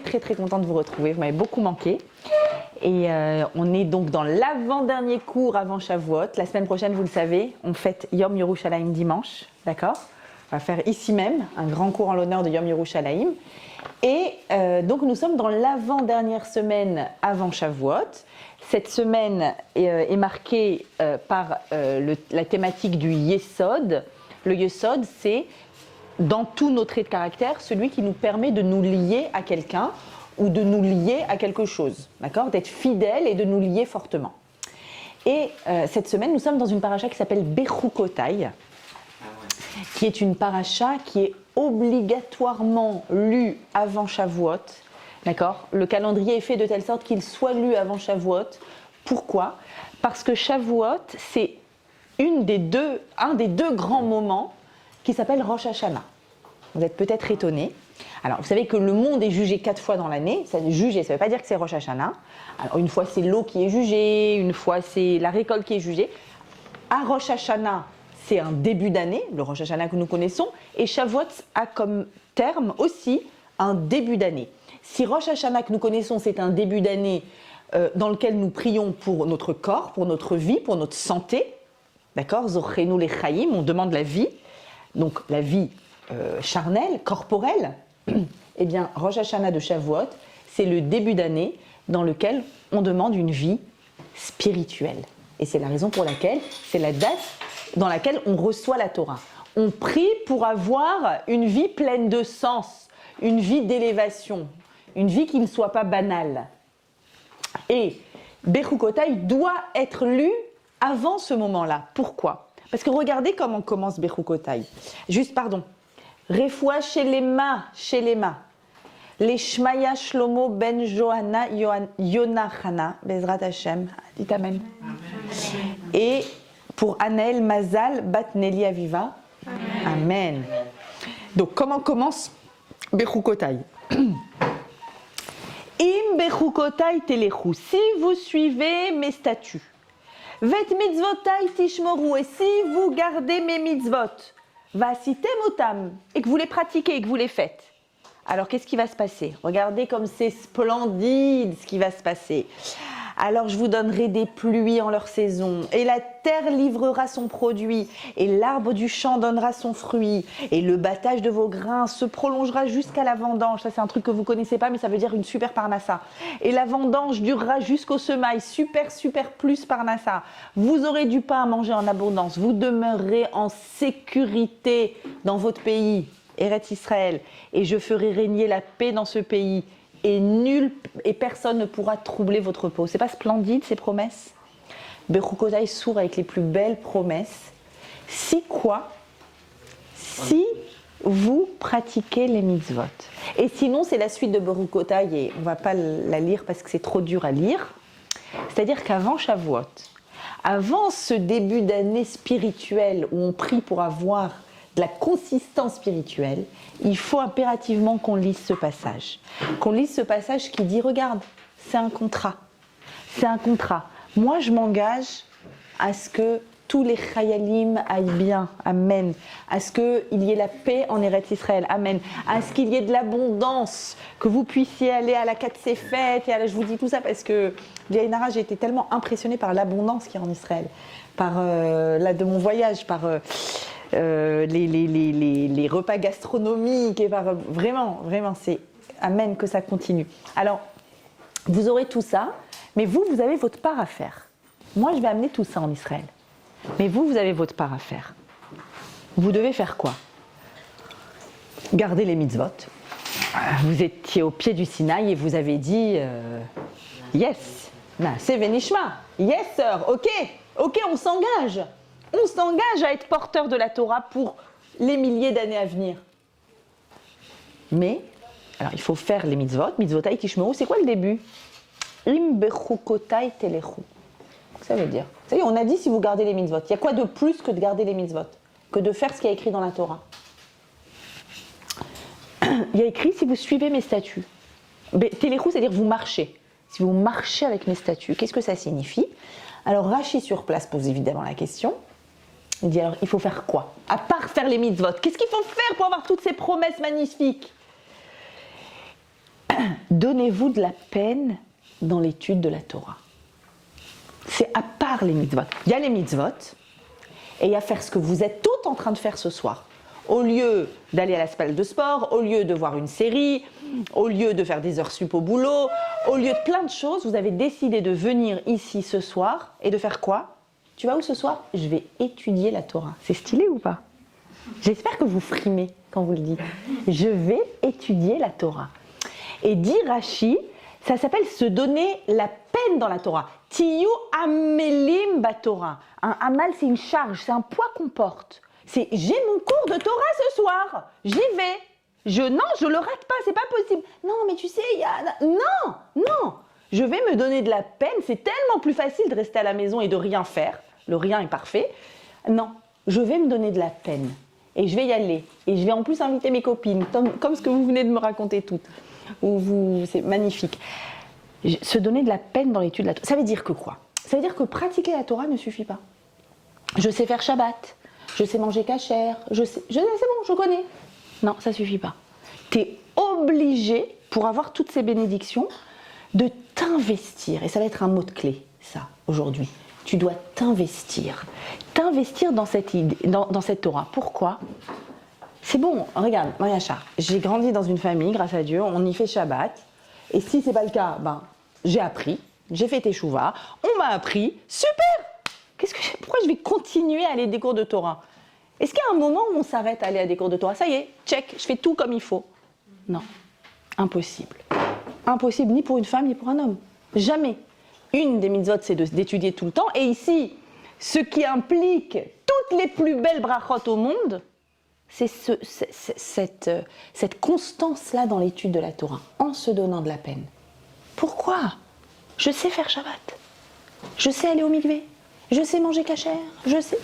très très contente de vous retrouver, vous m'avez beaucoup manqué. Et on est donc dans l'avant-dernier cours avant Shavuot. La semaine prochaine, vous le savez, on fête Yom Yerushalayim dimanche, d'accord? On va faire ici même un grand cours en l'honneur de Yom Yerushalayim. Et donc nous sommes dans l'avant-dernière semaine avant Shavuot. Cette semaine est marquée par la thématique du Yesod. Le Yesod, c'est dans tous nos traits de caractère, celui qui nous permet de nous lier à quelqu'un ou de nous lier à quelque chose, d'accord? D'être fidèle et de nous lier fortement. Et cette semaine, nous sommes dans une paracha qui s'appelle Bechukotai, qui est une paracha qui est obligatoirement lue avant Shavuot, d'accord? Le calendrier est fait de telle sorte qu'il soit lu avant Shavuot. Pourquoi? Parce que Shavuot, c'est un des deux grands moments qui s'appelle Rosh Hashanah. Vous êtes peut-être étonnés. Alors, vous savez que le monde est jugé 4 fois dans l'année. Jugé, ça ne veut pas dire que c'est Rosh Hashanah. Alors, une fois, c'est l'eau qui est jugée, une fois, c'est la récolte qui est jugée. À Rosh Hashanah, c'est un début d'année, le Rosh Hashanah que nous connaissons, et Shavuot a comme terme aussi un début d'année. Si Rosh Hashanah que nous connaissons, c'est un début d'année dans lequel nous prions pour notre corps, pour notre vie, pour notre santé, d'accord, Zochenu lechaim, on demande la vie, donc la vie charnelle, corporelle, eh bien Rosh Hashanah de Shavuot, c'est le début d'année dans lequel on demande une vie spirituelle. Et c'est la raison pour laquelle c'est la date dans laquelle on reçoit la Torah. On prie pour avoir une vie pleine de sens, une vie d'élévation, une vie qui ne soit pas banale. Et Bechukotai doit être lu avant ce moment-là. Pourquoi? Parce que regardez comment commence Bechukotai. Juste, pardon. Refoua Shelema, les Shmaya Shlomo ben Johanna Yonachana, Bezrat Hashem, dites Amen. Et pour Anaël Mazal bat Nelly Aviva, Amen. Donc comment commence Bechukotai? Im Bechukotai telechu, si vous suivez mes statuts, Vet mitzvotai tishmoru, et si vous gardez mes mitzvot, Vasitem otam, et que vous les pratiquez et que vous les faites. Alors qu'est-ce qui va se passer? Regardez comme c'est splendide ce qui va se passer. Alors je vous donnerai des pluies en leur saison, et la terre livrera son produit, et l'arbre du champ donnera son fruit, et le battage de vos grains se prolongera jusqu'à la vendange. Ça c'est un truc que vous connaissez pas, mais ça veut dire une super parnassa. Et la vendange durera jusqu'au semail, super plus parnassa. Vous aurez du pain à manger en abondance, vous demeurerez en sécurité dans votre pays, Eretz Israël, et je ferai régner la paix dans ce pays. Et personne ne pourra troubler votre repos. C'est pas splendide ces promesses? Bechukotai s'ouvre avec les plus belles promesses. Si quoi? Si vous pratiquez les mitzvot. Et sinon, c'est la suite de Bechukotai et on va pas la lire parce que c'est trop dur à lire. C'est-à-dire qu'avant Shavuot, avant ce début d'année spirituelle où on prie pour avoir de la consistance spirituelle, il faut impérativement qu'on lise ce passage. Qu'on lise ce passage qui dit, regarde, c'est un contrat. C'est un contrat. Moi, je m'engage à ce que tous les chayalim aillent bien. Amen. À ce qu'il y ait la paix en Eretz Israël. Amen. À ce qu'il y ait de l'abondance. Que vous puissiez aller à la Katsefet. Je vous dis tout ça parce que, Diaïnara, j'ai été tellement impressionnée par l'abondance qu'il y a en Israël. De mon voyage, par les repas gastronomiques, et vraiment, c'est amen que ça continue. Alors, vous aurez tout ça, mais vous avez votre part à faire. Moi, je vais amener tout ça en Israël. Mais vous avez votre part à faire. Vous devez faire quoi? Garder les mitzvot. Vous étiez au pied du Sinaï et vous avez dit yes, c'est Venishma, yes sir, ok, on s'engage. On s'engage à être porteur de la Torah pour les milliers d'années à venir. Mais, alors il faut faire les mitzvot, mitzvotai tishmeru, c'est quoi le début? Im bechukotai telechu. Ça veut dire, vous savez, on a dit si vous gardez les mitzvot. Il y a quoi de plus que de garder les mitzvot? Que de faire ce qui est écrit dans la Torah? Il y a écrit si vous suivez mes statuts. Telechu, c'est-à-dire vous marchez. Si vous marchez avec mes statuts, qu'est-ce que ça signifie? Alors Rashi sur place pose évidemment la question. Il dit alors, il faut faire quoi? À part faire les mitzvot, qu'est-ce qu'il faut faire pour avoir toutes ces promesses magnifiques? donnez-vous de la peine dans l'étude de la Torah. C'est à part les mitzvot. Il y a les mitzvot, et il y a faire ce que vous êtes toutes en train de faire ce soir. Au lieu d'aller à la salle de sport, au lieu de voir une série, au lieu de faire des heures sup au boulot, au lieu de plein de choses, vous avez décidé de venir ici ce soir et de faire quoi? Tu vas où ce soir? Je vais étudier la Torah. C'est stylé ou pas? J'espère que vous frimez quand vous le dites. Je vais étudier la Torah. Et dit Rashi, ça s'appelle se donner la peine dans la Torah. Tiyu amelim batorah. Un amal, c'est une charge, c'est un poids qu'on porte. C'est j'ai mon cours de Torah ce soir, j'y vais. Non, je le rate pas, c'est pas possible. Non, mais tu sais, non. Je vais me donner de la peine, c'est tellement plus facile de rester à la maison et de rien faire. Le rien est parfait. Non, je vais me donner de la peine. Et je vais y aller. Et je vais en plus inviter mes copines, comme ce que vous venez de me raconter toutes. C'est magnifique. Se donner de la peine dans l'étude de la Torah. Ça veut dire que quoi? Ça veut dire que pratiquer la Torah ne suffit pas. Je sais faire Shabbat, je sais manger kasher, c'est bon, je connais. Non, ça suffit pas. Tu es obligé, pour avoir toutes ces bénédictions, de t'investir. Et ça va être un mot de clé, ça, aujourd'hui. Tu dois t'investir. T'investir dans cette Torah. Pourquoi? C'est bon, regarde, Maria Char, j'ai grandi dans une famille, grâce à Dieu, on y fait Shabbat. Et si c'est pas le cas, j'ai appris, j'ai fait Teshuvah, on m'a appris, super! Pourquoi je vais continuer à aller à des cours de Torah? Est-ce qu'il y a un moment où on s'arrête à aller à des cours de Torah? Ça y est, check, je fais tout comme il faut. Non, impossible. Impossible, ni pour une femme, ni pour un homme. Jamais. Une des mitzvot, c'est d'étudier tout le temps. Et ici, ce qui implique toutes les plus belles brachot au monde, c'est cette constance-là dans l'étude de la Torah, en se donnant de la peine. Pourquoi? Je sais faire Shabbat. Je sais aller au mikvé. Je sais manger kasher. Je sais.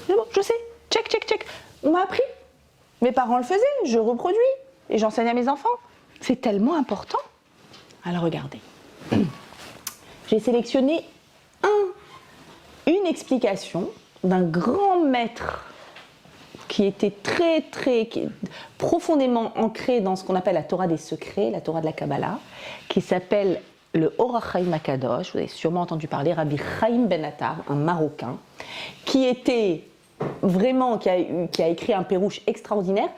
Check. On m'a appris. Mes parents le faisaient. Je reproduis. Et j'enseigne à mes enfants. C'est tellement important. Alors regardez. J'ai sélectionné une explication d'un grand maître qui était profondément ancré dans ce qu'on appelle la Torah des secrets, la Torah de la Kabbalah, qui s'appelle le Or HaChaim HaKadosh. Vous avez sûrement entendu parler, Rabbi Chaim Ben Attar, un Marocain, qui a écrit un pérouche extraordinaire,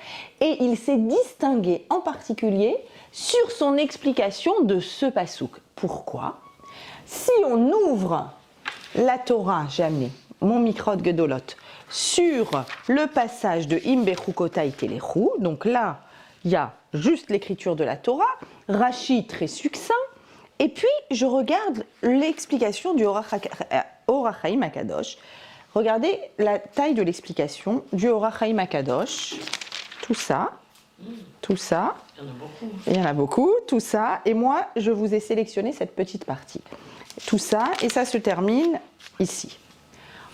et il s'est distingué en particulier sur son explication de ce pasouk. Pourquoi? Si on ouvre la Torah, j'ai amené mon Mikrot Gedolot, sur le passage de Im Bechukotai Telechu, donc là, il y a juste l'écriture de la Torah, Rashi très succinct, et puis je regarde l'explication du Or HaChaim HaKadosh. Regardez la taille de l'explication du Or HaChaim HaKadosh, tout ça, il y en a beaucoup, tout ça, et moi je vous ai sélectionné cette petite partie. Tout ça, et ça se termine ici.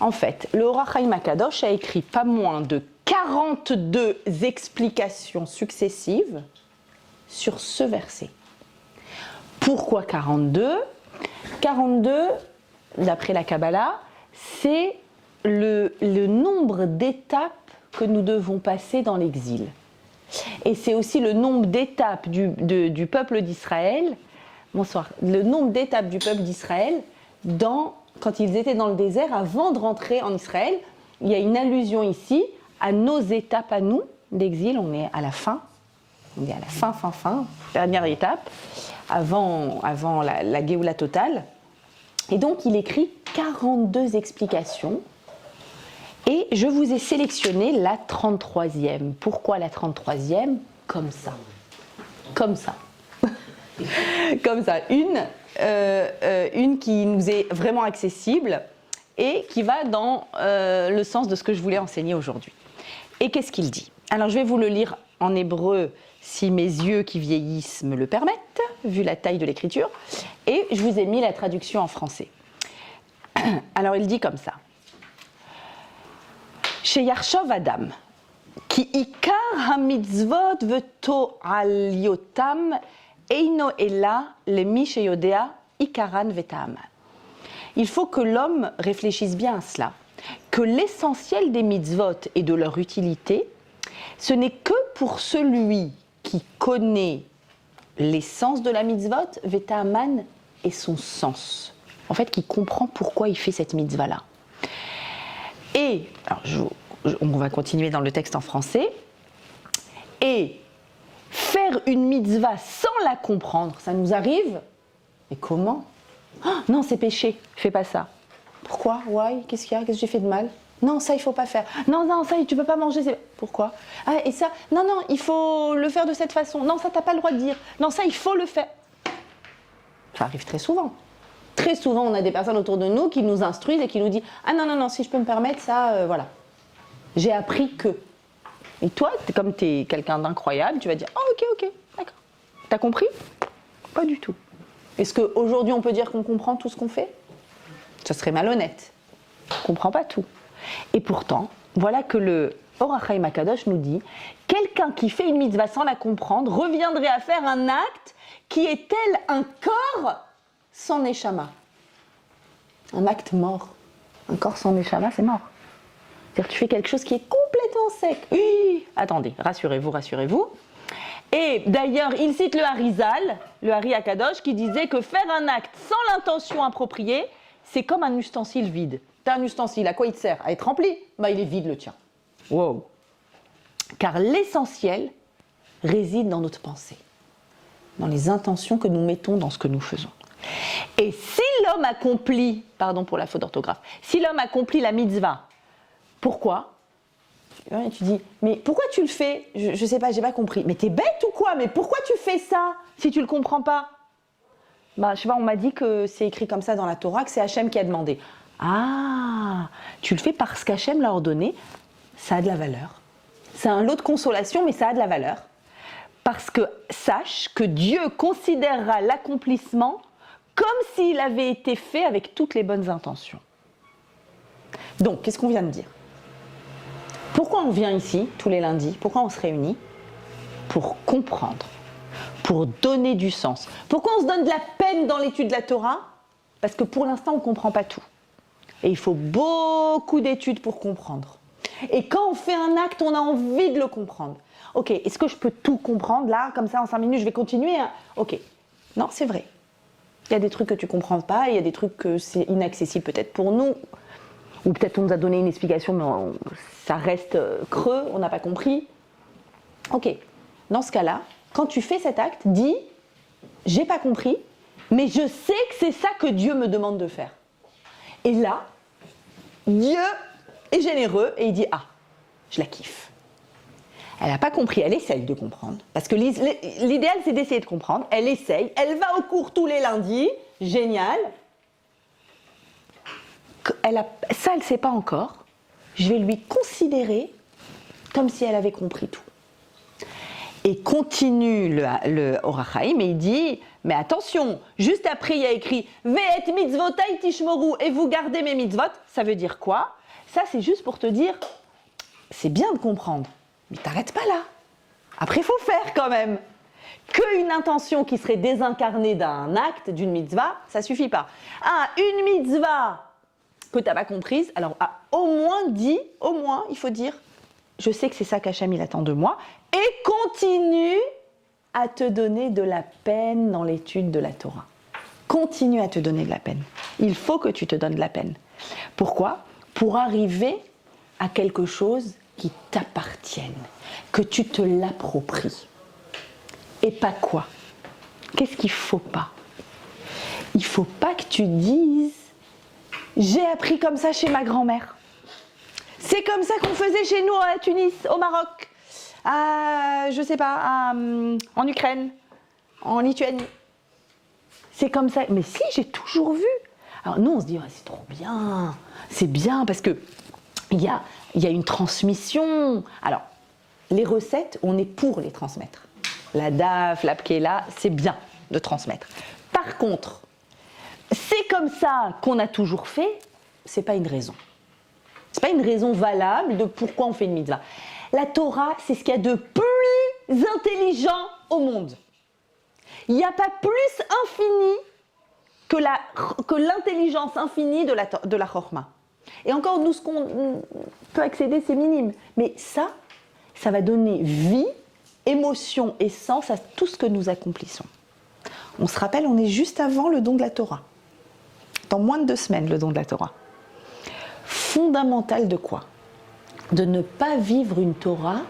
En fait, le Or HaChaim HaKadosh a écrit pas moins de 42 explications successives sur ce verset. Pourquoi 42? 42, d'après la Kabbalah, c'est le nombre d'étapes que nous devons passer dans l'exil. Et c'est aussi le nombre d'étapes du peuple d'Israël, le nombre d'étapes du peuple d'Israël quand ils étaient dans le désert avant de rentrer en Israël. Il y a une allusion ici à nos étapes à nous d'exil. On est à la fin. On est à la fin, dernière étape, avant la Géoula totale. Et donc il écrit 42 explications. Et je vous ai sélectionné la 33e. Pourquoi la 33e? Comme ça. Comme ça. Une qui nous est vraiment accessible et qui va dans le sens de ce que je voulais enseigner aujourd'hui. Et qu'est-ce qu'il dit? Alors je vais vous le lire en hébreu si mes yeux qui vieillissent me le permettent, vu la taille de l'écriture, et je vous ai mis la traduction en français. Alors il dit comme ça. Sheyarshov Adam, ki ikar hamitzvot veto aliotam eino ela lemi sheyodea ikaran veta'aman. Il faut que l'homme réfléchisse bien à cela, que l'essentiel des mitzvot et de leur utilité, ce n'est que pour celui qui connaît l'essence de la mitzvot, Veta Aman, et son sens. En fait, qui comprend pourquoi il fait cette mitzvah-là. Et, alors on va continuer dans le texte en français. Et faire une mitzvah sans la comprendre, ça nous arrive. Mais comment? Oh, non, c'est péché, fais pas ça. Pourquoi? Why? Qu'est-ce qu'il y a? Qu'est-ce que j'ai fait de mal? Non, ça, il faut pas faire. Non, non, ça, tu peux pas manger. Pourquoi? Ah, et ça? Non, non, il faut le faire de cette façon. Non, ça, t'as pas le droit de dire. Non, ça, il faut le faire. Ça arrive très souvent. Très souvent, on a des personnes autour de nous qui nous instruisent et qui nous disent « Ah non, non, non, si je peux me permettre, ça, voilà. J'ai appris que. » Et toi, comme tu es quelqu'un d'incroyable, tu vas dire « Oh, ok, d'accord. T'as compris? Pas du tout. Est-ce qu'aujourd'hui, on peut dire qu'on comprend tout ce qu'on fait? Ça serait malhonnête. On ne comprend pas tout. Et pourtant, voilà que le Or HaChaim HaKadosh nous dit « Quelqu'un qui fait une mitzvah sans la comprendre reviendrait à faire un acte qui est tel un corps sans neshama. » Un acte mort. Un corps sans neshama, c'est mort. C'est-à-dire que tu fais quelque chose qui est complètement sec. Oui, attendez, rassurez-vous, rassurez-vous. Et d'ailleurs, il cite le Harizal, le Hari HaKadosh, qui disait que faire un acte sans l'intention appropriée, c'est comme un ustensile vide. T'as un ustensile, à quoi il te sert? À être rempli? Bah, il est vide le tien. Wow. Car l'essentiel réside dans notre pensée, dans les intentions que nous mettons dans ce que nous faisons. Et si l'homme accomplit, pardon pour la faute d'orthographe, si l'homme accomplit la mitzvah, pourquoi? Et tu dis, mais pourquoi tu le fais? Je sais pas, j'ai pas compris. Mais t'es bête ou quoi? Mais pourquoi tu fais ça si tu le comprends pas? Bah, je sais pas, on m'a dit que c'est écrit comme ça dans la Torah, que c'est Hachem qui a demandé. Ah, tu le fais parce qu'Hachem l'a ordonné, ça a de la valeur. C'est un lot de consolation, mais ça a de la valeur. Parce que sache que Dieu considérera l'accomplissement comme s'il avait été fait avec toutes les bonnes intentions. Donc, qu'est-ce qu'on vient de dire? Pourquoi on vient ici, tous les lundis? Pourquoi on se réunit? Pour comprendre, pour donner du sens. Pourquoi on se donne de la peine dans l'étude de la Torah? Parce que pour l'instant, on ne comprend pas tout. Et il faut beaucoup d'études pour comprendre. Et quand on fait un acte, on a envie de le comprendre. Ok, est-ce que je peux tout comprendre là, comme ça, en 5 minutes, je vais continuer hein? Ok, non, c'est vrai. Il y a des trucs que tu ne comprends pas, il y a des trucs que c'est inaccessible peut-être pour nous. Ou peut-être on nous a donné une explication, mais ça reste creux, on n'a pas compris. Ok, dans ce cas-là, quand tu fais cet acte, dis « j'ai pas compris, mais je sais que c'est ça que Dieu me demande de faire ». Et là, Dieu est généreux et il dit « ah, je la kiffe ». Elle n'a pas compris, elle essaye de comprendre. Parce que l'idéal, c'est d'essayer de comprendre. Elle essaye, elle va au cours tous les lundis, génial. Ça, elle ne sait pas encore. Je vais lui considérer comme si elle avait compris tout. Et continue le Or HaChaim et il dit, mais attention, juste après il y a écrit « Ve'et mitzvotai tishmoru » et vous gardez mes mitzvot, ça veut dire quoi? Ça, c'est juste pour te dire, c'est bien de comprendre, mais t'arrêtes pas là. Après, il faut faire quand même. Qu'une intention qui serait désincarnée d'un acte, d'une mitzvah, ça suffit pas. Ah, une mitzvah que tu n'as pas comprise, alors au moins, il faut dire, je sais que c'est ça qu'Hachem il attend de moi, et continue à te donner de la peine dans l'étude de la Torah. Continue à te donner de la peine. Il faut que tu te donnes de la peine. Pourquoi? Pour arriver à quelque chose qui t'appartienne, que tu te l'appropries. Et pas quoi? Qu'est-ce qu'il ne faut pas? Il ne faut pas que tu dises « j'ai appris comme ça chez ma grand-mère ». C'est comme ça qu'on faisait chez nous à Tunis, au Maroc, je sais pas, en Ukraine, en Lituanie. C'est comme ça. Mais si, j'ai toujours vu. Alors nous, on se dit ah, c'est trop bien, c'est bien parce que il y a une transmission. Alors les recettes, on est pour les transmettre. La DAF, la PKELA, c'est bien de transmettre. Par contre, c'est comme ça qu'on a toujours fait, c'est pas une raison. C'est pas une raison valable de pourquoi on fait une mitzvah. La Torah, c'est ce qu'il y a de plus intelligent au monde. Il n'y a pas plus infini que l'intelligence infinie de la Chorma. Et encore, nous, ce qu'on peut accéder, c'est minime. Mais ça va donner vie émotion et sens à tout ce que nous accomplissons. On se rappelle, on est juste avant le don de la Torah. Dans moins de 2 semaines, le don de la Torah. Fondamental de quoi? De ne pas vivre une Torah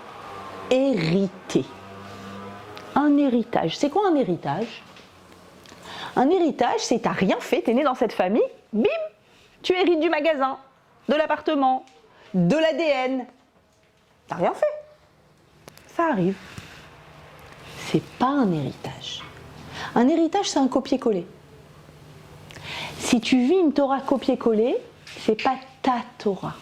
héritée. Un héritage. C'est quoi un héritage? Un héritage, c'est t'as rien fait, t'es né dans cette famille, bim, tu hérites du magasin, de l'appartement, de l'ADN. T'as rien fait. Ça arrive. C'est pas un héritage. Un héritage, c'est un copier-coller. Si tu vis une Torah copier-coller, c'est pas ta Torah.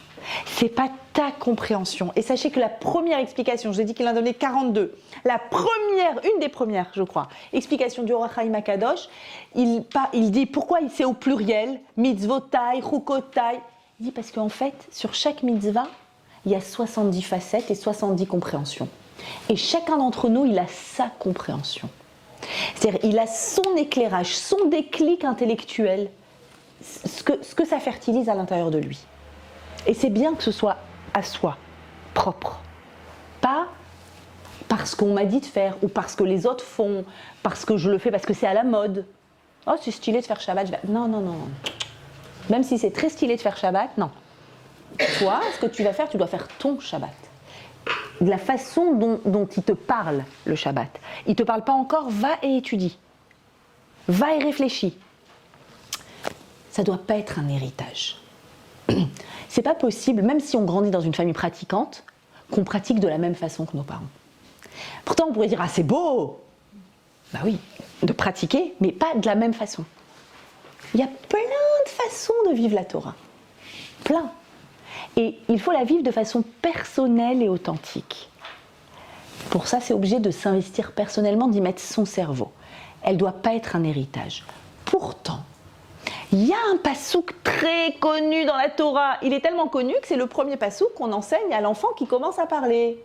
C'est pas ta compréhension. Et sachez que la première explication, je vous ai dit qu'il en a donné 42, la première, une des premières, je crois, explication du Orach Chaim HaKadosh, il dit pourquoi c'est au pluriel, mitzvotai, chukotai. Il dit parce qu'en fait, sur chaque mitzvah, il y a 70 facettes et 70 compréhensions. Et chacun d'entre nous, il a sa compréhension. C'est-à-dire, il a son éclairage, son déclic intellectuel, ce que ça fertilise à l'intérieur de lui. Et c'est bien que ce soit à soi, propre. Pas parce qu'on m'a dit de faire, ou parce que les autres font, parce que je le fais, parce que c'est à la mode. Oh, c'est stylé de faire Shabbat. Non, non, non. Même si c'est très stylé de faire Shabbat, non. Toi, ce que tu vas faire, tu dois faire ton Shabbat. De la façon dont il te parle, le Shabbat. Il ne te parle pas encore, va et étudie. Va et réfléchis. Ça ne doit pas être un héritage. C'est pas possible, même si on grandit dans une famille pratiquante, qu'on pratique de la même façon que nos parents. Pourtant, on pourrait dire, ah c'est beau! Bah oui, de pratiquer, mais pas de la même façon. Il y a plein de façons de vivre la Torah. Plein. Et il faut la vivre de façon personnelle et authentique. Pour ça, c'est obligé de s'investir personnellement, d'y mettre son cerveau. Elle ne doit pas être un héritage. Pourtant, il y a un passouk très connu dans la Torah. Il est tellement connu que c'est le premier passouk qu'on enseigne à l'enfant qui commence à parler.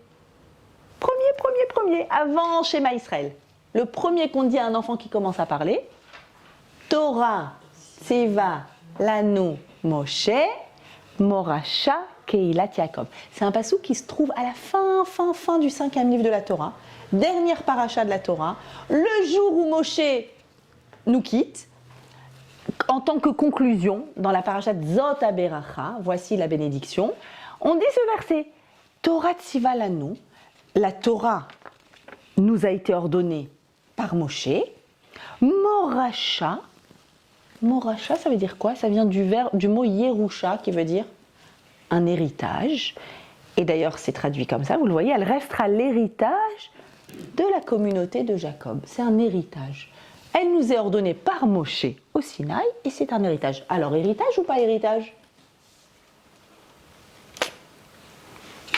Premier, avant Shema Israël. Le premier qu'on dit à un enfant qui commence à parler, Torah, Seva, Lanu, Moshe, Morasha, Keilat Yaakov. C'est un passouk qui se trouve à la fin du 5e livre de la Torah, dernière paracha de la Torah, le jour où Moshe nous quitte. En tant que conclusion, dans la paracha Zot HaBeracha, voici la bénédiction, on dit ce verset, Torah Tziva Lanu, la Torah nous a été ordonnée par Moshe, Morasha, Morasha ça veut dire quoi? Ça vient du mot Yerusha qui veut dire un héritage, et d'ailleurs c'est traduit comme ça, vous le voyez, elle restera l'héritage de la communauté de Jacob, c'est un héritage. Elle nous est ordonnée par Moshe au Sinaï et c'est un héritage. Alors, héritage ou pas héritage?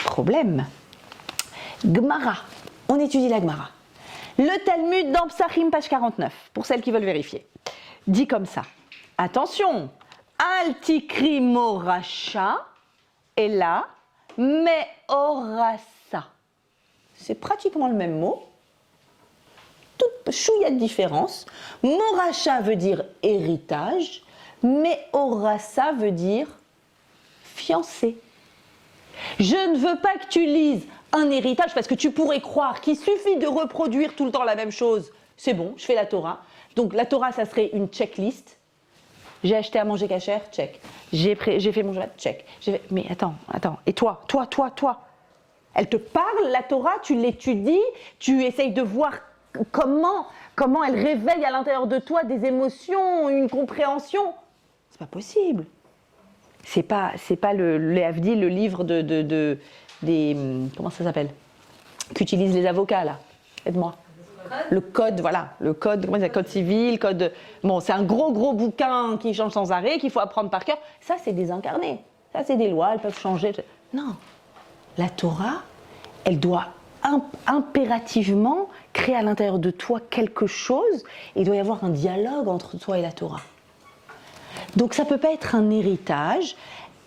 Problème. Gemara. On étudie la Gemara. Le Talmud dans Psachim, page 49, pour celles qui veulent vérifier. Dit comme ça. Attention. Al tikri morasha et là, meorasa. C'est pratiquement le même mot. Toute chouïa de différence. Morasha veut dire héritage, mais orasa veut dire fiancé. Je ne veux pas que tu lises un héritage parce que tu pourrais croire qu'il suffit de reproduire tout le temps la même chose. C'est bon, je fais la Torah. Donc la Torah, ça serait une checklist. J'ai acheté à manger cachère, check. J'ai fait mon Shabbat, check. Mais attends. Et toi. Elle te parle, la Torah, tu l'étudies, tu essayes de voir comment elle réveille à l'intérieur de toi des émotions, une compréhension. C'est pas possible. C'est pas le Havdil, le livre des comment ça s'appelle, qu'utilisent les avocats là. Aide-moi. Le code, voilà, le code, comment c'est, code civil, code. Bon, c'est un gros bouquin qui change sans arrêt, qu'il faut apprendre par cœur. Ça, c'est désincarné. Ça, c'est des lois, elles peuvent changer. Non, la Torah, elle doit impérativement créer à l'intérieur de toi quelque chose, et il doit y avoir un dialogue entre toi et la Torah. Donc ça ne peut pas être un héritage.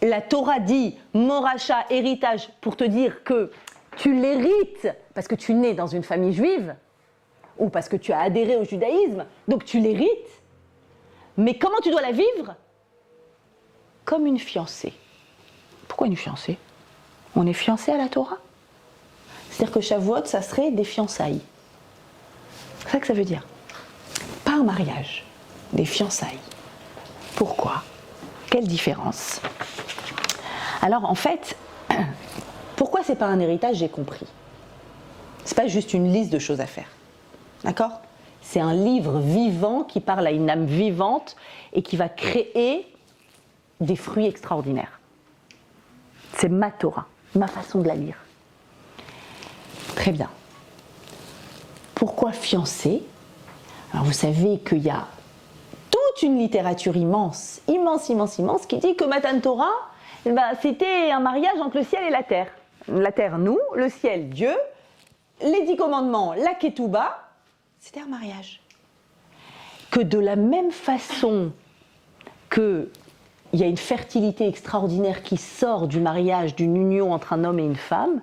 La Torah dit Morasha, héritage, pour te dire que tu l'hérites parce que tu nais dans une famille juive ou parce que tu as adhéré au judaïsme, donc tu l'hérites. Mais comment tu dois la vivre? Comme une fiancée. Pourquoi une fiancée? On est fiancé à la Torah? C'est-à-dire que Shavuot, ça serait des fiançailles. C'est ça que ça veut dire. Pas un mariage, des fiançailles. Pourquoi? Quelle différence? Alors en fait, pourquoi c'est pas un héritage, j'ai compris. C'est pas juste une liste de choses à faire. D'accord? C'est un livre vivant qui parle à une âme vivante et qui va créer des fruits extraordinaires. C'est ma Torah, ma façon de la lire. Très bien. Pourquoi fiancé? Alors vous savez qu'il y a toute une littérature immense qui dit que Matan Torah, c'était un mariage entre le ciel et la terre. La terre, nous, le ciel, Dieu, les 10 commandements, la Ketouba, c'était un mariage. Que de la même façon qu'il y a une fertilité extraordinaire qui sort du mariage, d'une union entre un homme et une femme,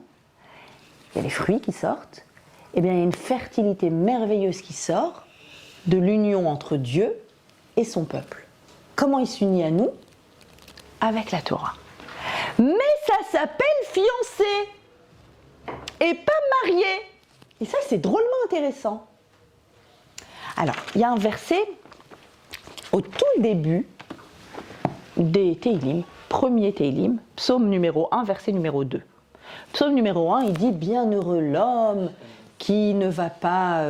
il y a les fruits qui sortent, et bien il y a une fertilité merveilleuse qui sort de l'union entre Dieu et son peuple. Comment il s'unit à nous? Avec la Torah. Mais ça s'appelle fiancé et pas marié. Et ça, c'est drôlement intéressant. Alors, il y a un verset au tout début des Teilim, premier Teilim, psaume numéro 1, verset numéro 2. Psaume numéro 1, il dit « Bienheureux l'homme qui ne va pas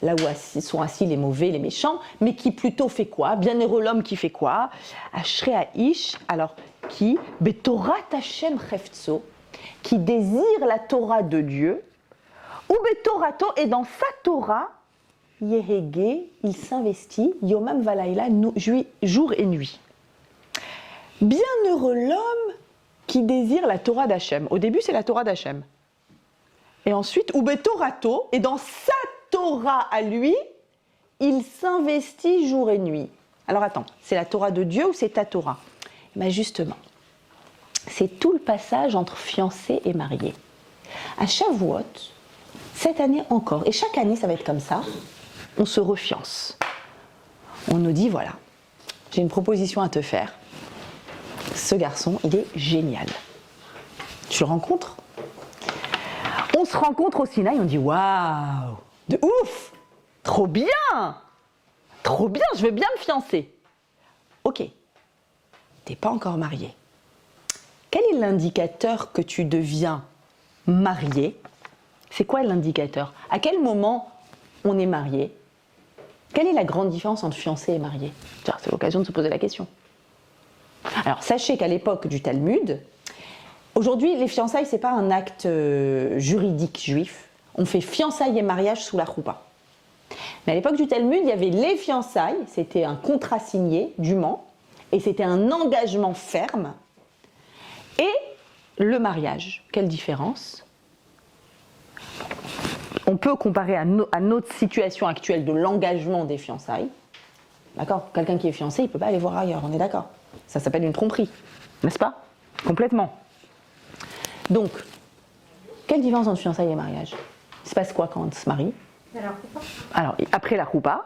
là où sont assis les mauvais, les méchants, mais qui plutôt fait quoi? Bienheureux l'homme qui fait quoi? Ashrei ha'ish, alors qui Betorat Hashem chefetzo, qui désire la Torah de Dieu, ou Betorato, et dans sa Torah, Yehege, il s'investit, Yomam Valaïla, jour et nuit. Bienheureux l'homme qui désire la Torah d'Hachem. Au début, c'est la Torah d'Hachem. Et ensuite, ou Betorato, et dans sa Torah à lui, il s'investit jour et nuit. Alors attends, c'est la Torah de Dieu ou c'est ta Torah? Ben justement, c'est tout le passage entre fiancé et marié. À Shavuot, cette année encore, et chaque année ça va être comme ça, on se refiance. On nous dit voilà, j'ai une proposition à te faire. Ce garçon, il est génial. Tu le rencontres? On se rencontre au Sinaï, on dit waouh, de ouf, trop bien, je veux bien me fiancer. Ok, t'es pas encore marié. Quel est l'indicateur que tu deviens marié? C'est quoi l'indicateur? À quel moment on est marié? Quelle est la grande différence entre fiancé et marié? C'est l'occasion de se poser la question. Alors, sachez qu'à l'époque du Talmud, aujourd'hui, les fiançailles, c'est pas un acte juridique juif. On fait fiançailles et mariage sous la choupa. Mais à l'époque du Talmud, il y avait les fiançailles, c'était un contrat signé, dûment, et c'était un engagement ferme, et le mariage. Quelle différence? On peut comparer à notre situation actuelle de l'engagement des fiançailles. D'accord? Quelqu'un qui est fiancé, il ne peut pas aller voir ailleurs, on est d'accord? Ça s'appelle une tromperie, n'est-ce pas? Complètement. Donc, quelle différence entre fiançailles et mariage? Il se passe quoi quand on se marie? Alors, après la choupa,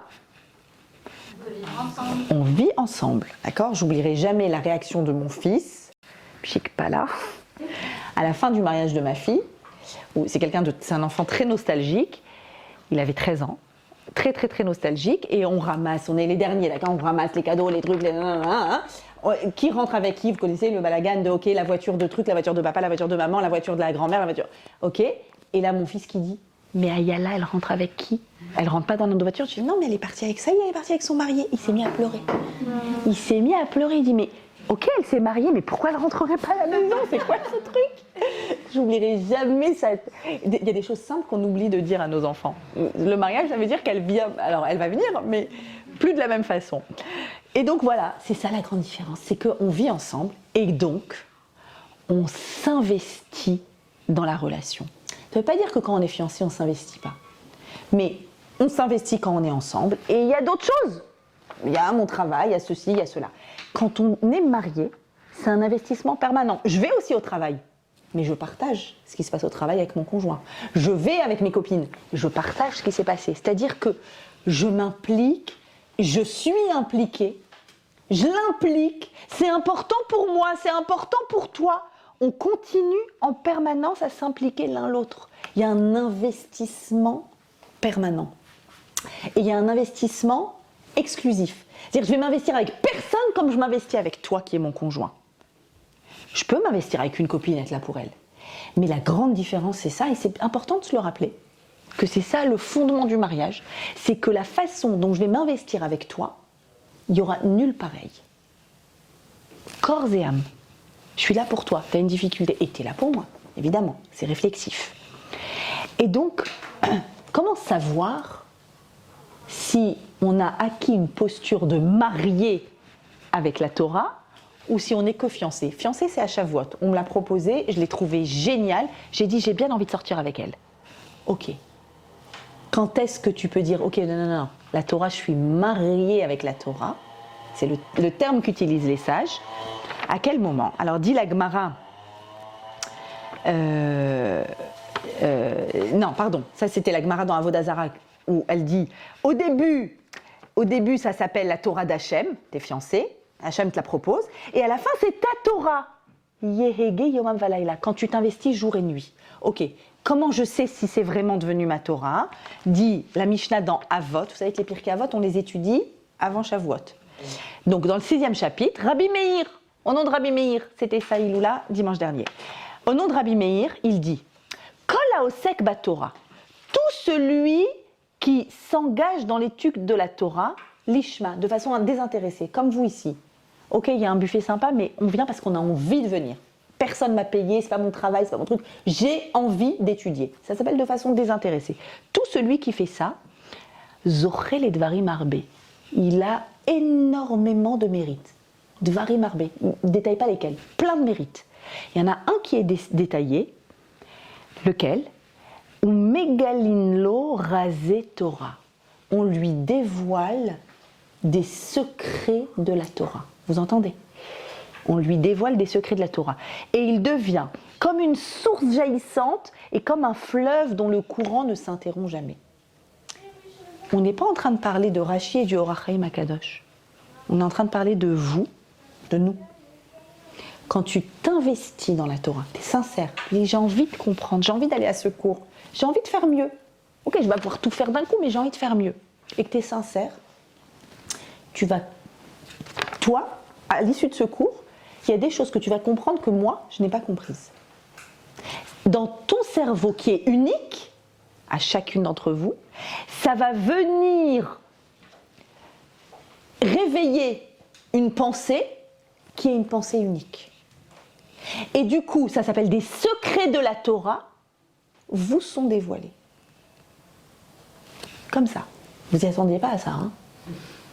on vit ensemble, d'accord? J'oublierai jamais la réaction de mon fils, Chic pas là, à la fin du mariage de ma fille. C'est un enfant très nostalgique. Il avait 13 ans, très très très nostalgique, et on est les derniers, d'accord? On ramasse les cadeaux, les trucs, qui rentre avec qui? Vous connaissez le balagan de ok, la voiture de truc, la voiture de papa, la voiture de maman, la voiture de la grand-mère, la voiture. Ok. Et là, mon fils qui dit, mais Ayala, elle rentre avec qui? Elle rentre pas dans notre voiture? Je dis non, mais elle est partie avec ça, elle est partie avec son marié. Il s'est mis à pleurer. Il s'est mis à pleurer. Il dit mais ok, elle s'est mariée, mais pourquoi elle rentrerait pas à la maison? C'est quoi ce truc? J'oublierai jamais ça. Il y a des choses simples qu'on oublie de dire à nos enfants. Le mariage, ça veut dire qu'elle vient. Alors, elle va venir, mais plus de la même façon. Et donc voilà, c'est ça la grande différence. C'est qu'on vit ensemble et donc, on s'investit dans la relation. Ça ne veut pas dire que quand on est fiancé, on ne s'investit pas. Mais on s'investit quand on est ensemble. Et il y a d'autres choses. Il y a mon travail, il y a ceci, il y a cela. Quand on est marié, c'est un investissement permanent. Je vais aussi au travail, mais je partage ce qui se passe au travail avec mon conjoint. Je vais avec mes copines, je partage ce qui s'est passé. C'est-à-dire que je m'implique, je suis impliquée, je l'implique. C'est important pour moi, c'est important pour toi. on continue en permanence à s'impliquer l'un l'autre. Il y a un investissement permanent. Et il y a un investissement exclusif. C'est-à-dire que je vais m'investir avec personne comme je m'investis avec toi qui est mon conjoint. Je peux m'investir avec une copine, être là pour elle. Mais la grande différence, c'est ça, et c'est important de se le rappeler, que c'est ça le fondement du mariage, c'est que la façon dont je vais m'investir avec toi, il n'y aura nul pareil. Corps et âme. Je suis là pour toi, tu as une difficulté, et tu es là pour moi, évidemment, c'est réflexif. Et donc, comment savoir si on a acquis une posture de marié avec la Torah ou si on n'est que fiancé? Fiancé, c'est à Shavuot. On me l'a proposé, je l'ai trouvé génial. J'ai dit, j'ai bien envie de sortir avec elle. Ok. Quand est-ce que tu peux dire, ok, non, la Torah, je suis mariée avec la Torah. C'est le terme qu'utilisent les sages. À quel moment? Alors, dit la Gemara. Non, pardon. Ça, c'était la Gemara dans Avodah Zarah où elle dit, au début, ça s'appelle la Torah d'Hachem. T'es fiancé. Hachem te la propose. Et à la fin, c'est ta Torah. Yehege yomam valayla. Quand tu t'investis jour et nuit. Ok. Comment je sais si c'est vraiment devenu ma Torah? Dit la Mishnah dans Avot. Vous savez que les Pirkei Avot, on les étudie avant Shavuot. Donc, dans le 6e chapitre, Rabbi Meir, au nom de Rabbi Meir, c'était ça, Iloula, dimanche dernier. Au nom de Rabbi Meir, il dit Kol haosek baTorah, tout celui qui s'engage dans l'étude de la Torah, l'ishma, de façon désintéressée, comme vous ici. Ok, il y a un buffet sympa, mais on vient parce qu'on a envie de venir. Personne m'a payé, c'est pas mon travail, c'est pas mon truc. J'ai envie d'étudier. Ça s'appelle de façon désintéressée. Tout celui qui fait ça, zochel et dvarim arbé, il a énormément de mérites. Dvarim arbé, il ne détaille pas lesquels, plein de mérites. Il y en a un qui est détaillé, lequel? Megalinlo rasé Torah. On lui dévoile des secrets de la Torah. Vous entendez? On lui dévoile des secrets de la Torah. Et il devient comme une source jaillissante et comme un fleuve dont le courant ne s'interrompt jamais. On n'est pas en train de parler de Rashi et du Or HaChaim HaKadosh. On est en train de parler de vous, de nous. Quand tu t'investis dans la Torah, tu es sincère, j'ai envie de comprendre, j'ai envie d'aller à ce cours, j'ai envie de faire mieux. Ok, je vais pas pouvoir tout faire d'un coup, mais j'ai envie de faire mieux. Et que tu es sincère, tu vas, toi, à l'issue de ce cours, il y a des choses que tu vas comprendre que moi, je n'ai pas comprises. Dans ton cerveau qui est unique, à chacune d'entre vous, ça va venir réveiller une pensée qui est une pensée unique. Et du coup, ça s'appelle des secrets de la Torah, vous sont dévoilés. Comme ça. Vous n'y attendiez pas à ça, hein?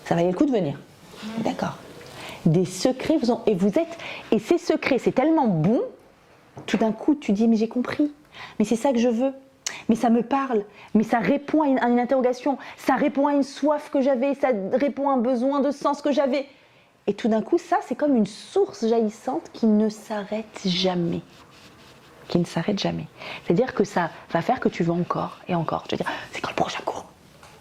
Ça valait le coup de venir. D'accord. Des secrets, et ces secrets, c'est tellement bon, tout d'un coup, tu dis, mais j'ai compris, mais c'est ça que je veux, mais ça me parle, mais ça répond à une interrogation, ça répond à une soif que j'avais, ça répond à un besoin de sens que j'avais. Et tout d'un coup, ça, c'est comme une source jaillissante qui ne s'arrête jamais. Qui ne s'arrête jamais. C'est-à-dire que ça va faire que tu veux encore et encore. Tu vas dire, c'est quand le prochain cours?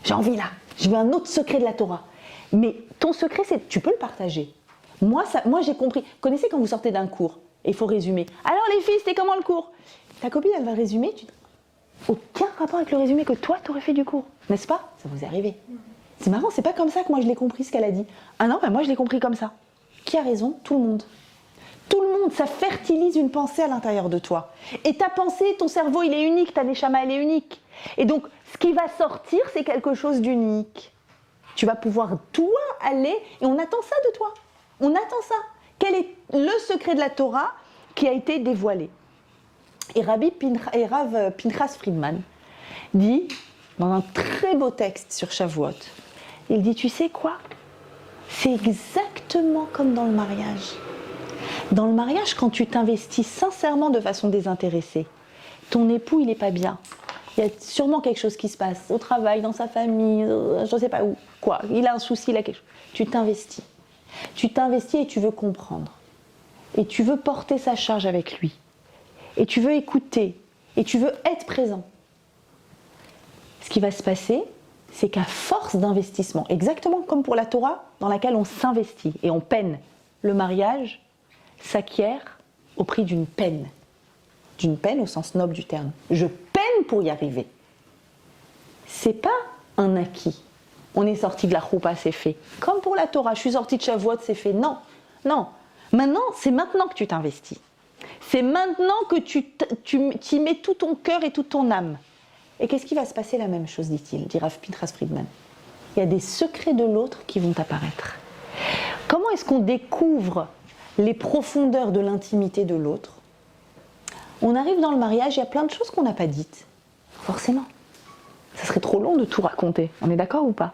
J'ai envie là, je veux un autre secret de la Torah. Mais ton secret, tu peux le partager. Moi, j'ai compris. Vous connaissez quand vous sortez d'un cours et il faut résumer. Alors les filles, c'était comment le cours? Ta copine, elle va résumer, tu dis, aucun rapport avec le résumé que toi, tu aurais fait du cours. N'est-ce pas? Ça vous est arrivé. C'est marrant, c'est pas comme ça que moi je l'ai compris ce qu'elle a dit. Ah non, ben moi je l'ai compris comme ça. Qui a raison? Tout le monde. Tout le monde, ça fertilise une pensée à l'intérieur de toi. Et ta pensée, ton cerveau, il est unique, ta neshama, elle est unique. Et donc, ce qui va sortir, c'est quelque chose d'unique. Tu vas pouvoir, toi, aller, et on attend ça de toi. On attend ça. Quel est le secret de la Torah qui a été dévoilé? Et Rav Pinchas Friedman dit, dans un très beau texte sur Shavuot, il dit, tu sais quoi? C'est exactement comme dans le mariage. Dans le mariage, quand tu t'investis sincèrement de façon désintéressée, ton époux, il n'est pas bien. Il y a sûrement quelque chose qui se passe au travail, dans sa famille, je ne sais pas où, quoi. Il a un souci, il a quelque chose. Tu t'investis. Tu t'investis et tu veux comprendre. Et tu veux porter sa charge avec lui. Et tu veux écouter. Et tu veux être présent. Ce qui va se passer, c'est qu'à force d'investissement, exactement comme pour la Torah, dans laquelle on s'investit et on peine, le mariage s'acquiert au prix d'une peine. D'une peine au sens noble du terme. Je peine pour y arriver. C'est pas un acquis. On est sorti de la choupa, c'est fait. Comme pour la Torah, je suis sorti de Shavuot, c'est fait. Non, non. Maintenant, c'est maintenant que tu t'investis. C'est maintenant que tu y mets tout ton cœur et toute ton âme. Et qu'est-ce qui va se passer? La même chose, dit-il, dit Rav Pinchas Friedman. Il y a des secrets de l'autre qui vont apparaître. Comment est-ce qu'on découvre les profondeurs de l'intimité de l'autre? On arrive dans le mariage, il y a plein de choses qu'on n'a pas dites. Forcément. Ça serait trop long de tout raconter. On est d'accord ou pas?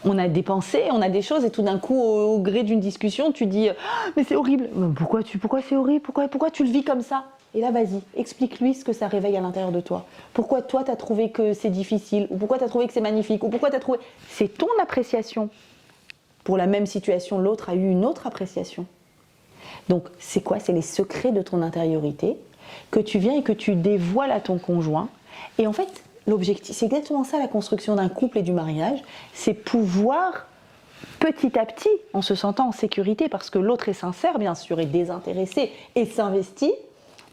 On a des pensées, on a des choses, et tout d'un coup, au gré d'une discussion, tu dis « Mais c'est horrible !» Pourquoi c'est horrible? Pourquoi tu le vis comme ça? Et là, vas-y, explique-lui ce que ça réveille à l'intérieur de toi. Pourquoi toi, tu as trouvé que c'est difficile? Ou pourquoi tu as trouvé que c'est magnifique? Ou pourquoi tu as trouvé... C'est ton appréciation. Pour la même situation, l'autre a eu une autre appréciation. Donc, c'est quoi? C'est les secrets de ton intériorité que tu viens et que tu dévoiles à ton conjoint. Et en fait, l'objectif, c'est exactement ça, la construction d'un couple et du mariage, c'est pouvoir, petit à petit, en se sentant en sécurité, parce que l'autre est sincère, bien sûr, et désintéressé, et s'investit,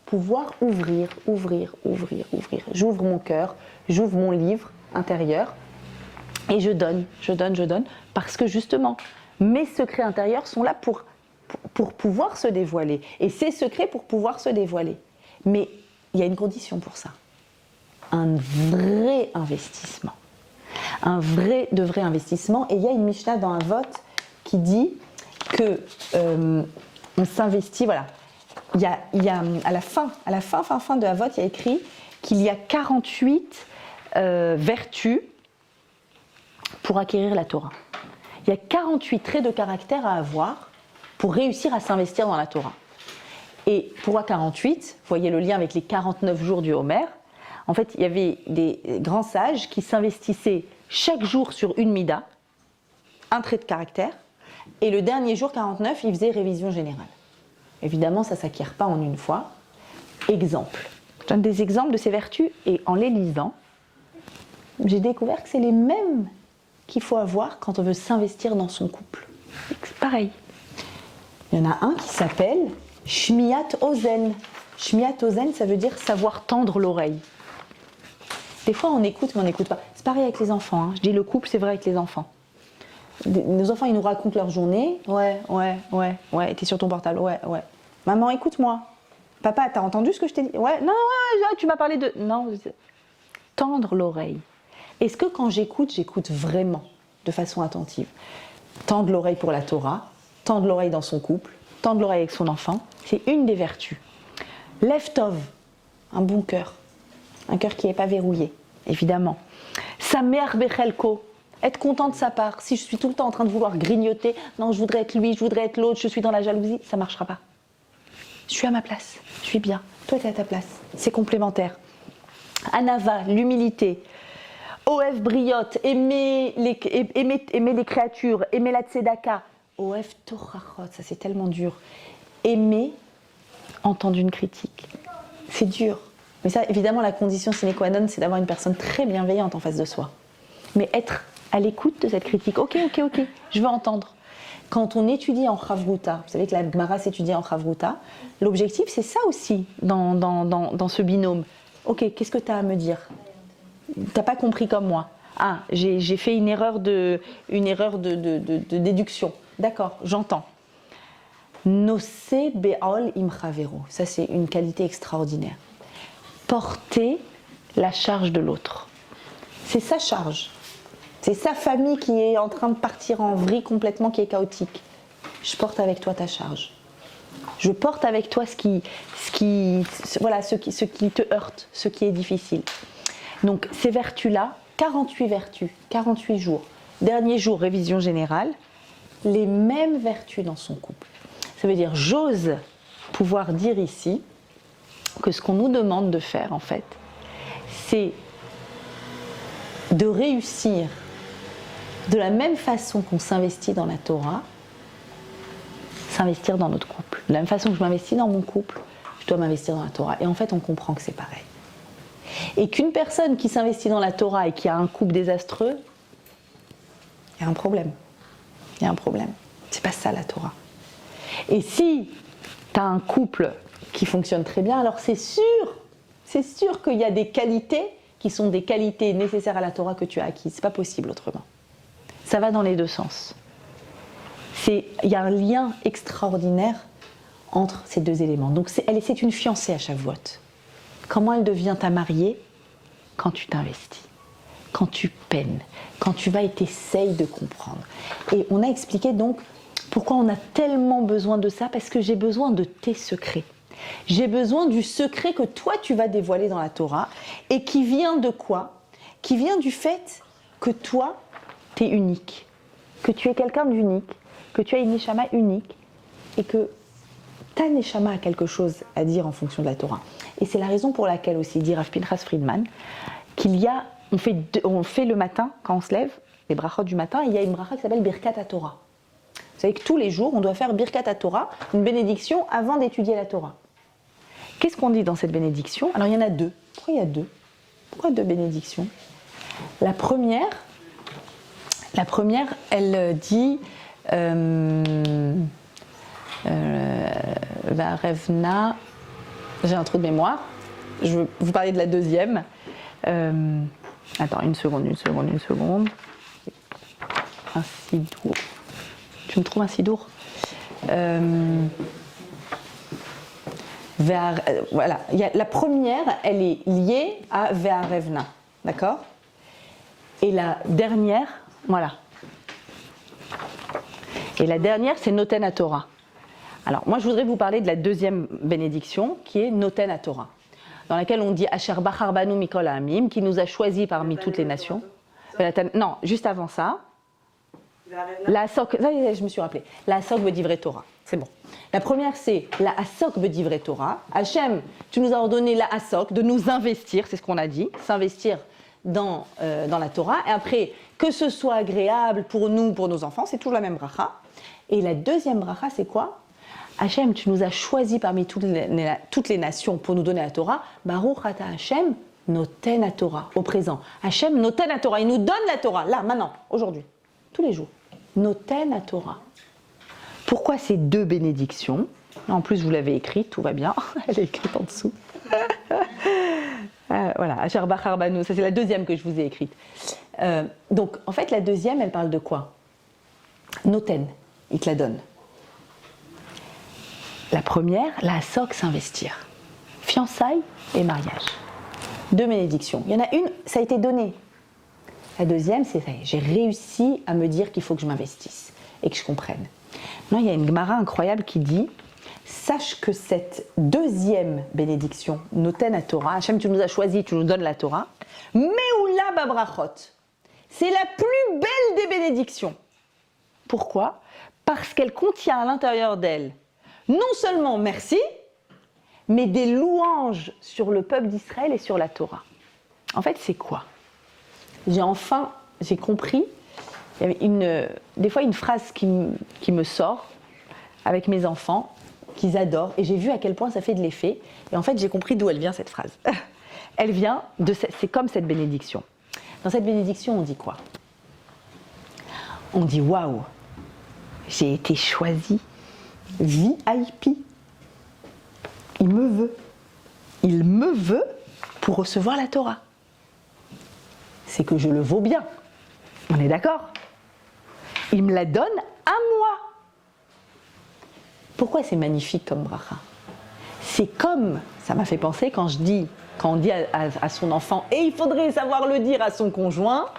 pouvoir ouvrir. J'ouvre mon cœur, j'ouvre mon livre intérieur, et je donne, parce que justement, mes secrets intérieurs sont là pour pouvoir se dévoiler, et ces secrets pour pouvoir se dévoiler. Mais il y a une condition pour ça. Un vrai investissement. Un vrai investissement. Et il y a une Mishnah dans un vote qui dit que on s'investit, voilà. Il y a à la fin de la vote, il y a écrit qu'il y a 48 vertus pour acquérir la Torah. Il y a 48 traits de caractère à avoir pour réussir à s'investir dans la Torah. Et pourquoi 48? Vous voyez le lien avec les 49 jours du Homer. En fait, il y avait des grands sages qui s'investissaient chaque jour sur une mida, un trait de caractère, et le dernier jour, 49, ils faisaient révision générale. Évidemment, ça ne s'acquiert pas en une fois. Exemple. Je donne des exemples de ces vertus, et en les lisant, j'ai découvert que c'est les mêmes qu'il faut avoir quand on veut s'investir dans son couple. C'est pareil. Il y en a un qui s'appelle Shmiat Ozen. Shmiat Ozen, ça veut dire savoir tendre l'oreille. Des fois, on écoute, mais on n'écoute pas. C'est pareil avec les enfants. Je dis le couple, c'est vrai avec les enfants. Nos enfants, ils nous racontent leur journée. Ouais, t'es sur ton portable. Ouais. Maman, écoute-moi. Papa, t'as entendu ce que je t'ai dit? Ouais, non, tu m'as parlé de... Non, tendre l'oreille. Est-ce que quand j'écoute vraiment, de façon attentive? Tendre l'oreille pour la Torah, tendre l'oreille dans son couple, tendre l'oreille avec son enfant, c'est une des vertus. Lev Tov, un bon cœur. Un cœur qui n'est pas verrouillé, évidemment. Samer Bechelko, être content de sa part. Si je suis tout le temps en train de vouloir grignoter, non, je voudrais être lui, je voudrais être l'autre, je suis dans la jalousie, ça ne marchera pas. Je suis à ma place, je suis bien. Toi, tu es à ta place. C'est complémentaire. Anava, l'humilité. Oev Briot, aimer les créatures, aimer la tzedaka. Oev Torachot, ça c'est tellement dur. Aimer, entendre une critique. C'est dur. Mais ça, évidemment, la condition sine qua non, c'est d'avoir une personne très bienveillante en face de soi. Mais être à l'écoute de cette critique. Ok, je veux entendre. Quand on étudie en Chavruta, vous savez que la Gemara s'étudie en Chavruta, l'objectif, c'est ça aussi, dans ce binôme. Ok, qu'est-ce que tu as à me dire? T'as pas compris comme moi. Ah, j'ai fait une erreur de déduction. D'accord, j'entends. Nosé be'ol imchavero. Ça, c'est une qualité extraordinaire. Porter la charge de l'autre. C'est sa charge. C'est sa famille qui est en train de partir en vrille complètement, qui est chaotique. Je porte avec toi ta charge. Je porte avec toi ce qui te heurte, ce qui est difficile. Donc ces vertus-là, 48 vertus, 48 jours. Dernier jour, révision générale, les mêmes vertus dans son couple. Ça veut dire, j'ose pouvoir dire ici que ce qu'on nous demande de faire, en fait, c'est de réussir de la même façon qu'on s'investit dans la Torah, s'investir dans notre couple. De la même façon que je m'investis dans mon couple, je dois m'investir dans la Torah. Et en fait, on comprend que c'est pareil. Et qu'une personne qui s'investit dans la Torah et qui a un couple désastreux, il y a un problème. C'est pas ça la Torah. Et si tu as un couple qui fonctionne très bien, alors c'est sûr qu'il y a des qualités qui sont des qualités nécessaires à la Torah que tu as acquises. C'est pas possible autrement. Ça va dans les deux sens. Il y a un lien extraordinaire entre ces deux éléments. Donc c'est une fiancée à Shavuot. Comment elle devient ta mariée? Quand tu t'investis, quand tu peines, quand tu vas et t'essayes de comprendre. Et on a expliqué donc pourquoi on a tellement besoin de ça, parce que j'ai besoin de tes secrets. J'ai besoin du secret que toi tu vas dévoiler dans la Torah et qui vient de quoi? Qui vient du fait que toi, tu es unique, que tu es quelqu'un d'unique, que tu as une neshama unique et que ta neshama a quelque chose à dire en fonction de la Torah. Et c'est la raison pour laquelle aussi dit Rav Pinchas Friedman on fait le matin quand on se lève, les brachot du matin, et il y a une bracha qui s'appelle Birkat HaTorah. Vous savez que tous les jours, on doit faire Birkat HaTorah, une bénédiction avant d'étudier la Torah. Qu'est-ce qu'on dit dans cette bénédiction? Alors il y en a deux. Pourquoi il y a deux? Pourquoi deux bénédictions? La première, elle dit Varevna, j'ai un trou de mémoire, je vais vous parler de la deuxième. Attends, une seconde. Un sidour. Tu me trouves un sidour? Voilà, la première, elle est liée à Ve'arevna, d'accord? Et la dernière, voilà. Et la dernière, c'est Noten HaTorah. Alors, moi, je voudrais vous parler de la deuxième bénédiction, qui est Noten HaTorah, dans laquelle on dit Asher Bachar Banu Mikol Ha'amim, qui nous a choisis parmi toutes les nations. Non, juste avant ça, la Asok, je me suis rappelé, la Asok B'divrei Torah, c'est bon. La première, c'est la Asok B'divrei Torah. Hachem, tu nous as ordonné la Asok, de nous investir, c'est ce qu'on a dit, s'investir dans la Torah. Et après, que ce soit agréable pour nous, pour nos enfants, c'est toujours la même bracha. Et la deuxième bracha, c'est quoi? Hachem, tu nous as choisis parmi toutes les nations pour nous donner la Torah. Baruch ata Hachem noten HaTorah, au présent. Hachem noten HaTorah, il nous donne la Torah, là, maintenant, aujourd'hui, tous les jours. Noten HaTorah. Pourquoi ces deux bénédictions? En plus, vous l'avez écrite, tout va bien. Elle est écrite en dessous. Voilà, Asher Bachar Banu, ça c'est la deuxième que je vous ai écrite. Donc, en fait, la deuxième, elle parle de quoi? Noten, il te la donne. La première, la Asok, s'investir. Fiançailles et mariage. Deux bénédictions. Il y en a une, ça a été donné. La deuxième, c'est ça y est, j'ai réussi à me dire qu'il faut que je m'investisse et que je comprenne. Non, il y a une Gemara incroyable qui dit sache que cette deuxième bénédiction, Noten HaTorah, Hachem, tu nous as choisis, tu nous donnes la Torah, Meoula Babrachot, c'est la plus belle des bénédictions. Pourquoi? Parce qu'elle contient à l'intérieur d'elle non seulement merci, mais des louanges sur le peuple d'Israël et sur la Torah. En fait, c'est quoi? J'ai compris. Il y avait des fois une phrase qui me sort avec mes enfants, qu'ils adorent, et j'ai vu à quel point ça fait de l'effet. Et en fait, j'ai compris d'où elle vient cette phrase. Elle vient c'est comme cette bénédiction. Dans cette bénédiction, on dit quoi? On dit waouh, j'ai été choisie VIP. Il me veut pour recevoir la Torah. C'est que je le vaux bien. On est d'accord? Il me la donne à moi. Pourquoi c'est magnifique comme bracha? C'est comme, ça m'a fait penser quand on dit à son enfant, et il faudrait savoir le dire à son conjoint,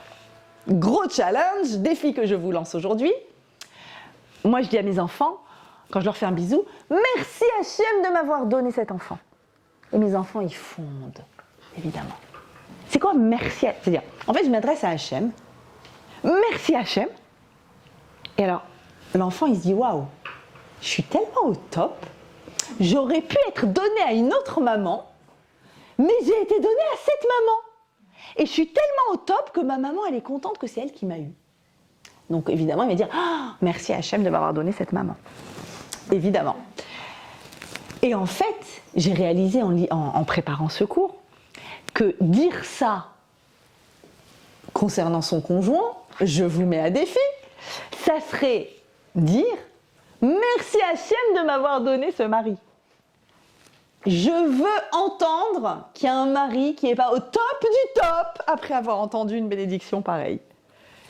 gros challenge, défi que je vous lance aujourd'hui. Moi je dis à mes enfants, quand je leur fais un bisou, merci Hachem de m'avoir donné cet enfant. Et mes enfants ils fondent, évidemment. C'est quoi merci? C'est-à-dire, en fait je m'adresse à Hachem, merci Hachem. Et alors, l'enfant il se dit waouh, je suis tellement au top, j'aurais pu être donnée à une autre maman, mais j'ai été donnée à cette maman. Et je suis tellement au top que ma maman, elle est contente que c'est elle qui m'a eu. Donc évidemment, il va dire ah, merci Hachem de m'avoir donné cette maman. Évidemment. Et en fait, j'ai réalisé en préparant ce cours que dire ça concernant son conjoint, je vous mets à défi, ça serait dire merci Hachem de m'avoir donné ce mari. Je veux entendre qu'il y a un mari qui n'est pas au top du top après avoir entendu une bénédiction pareille.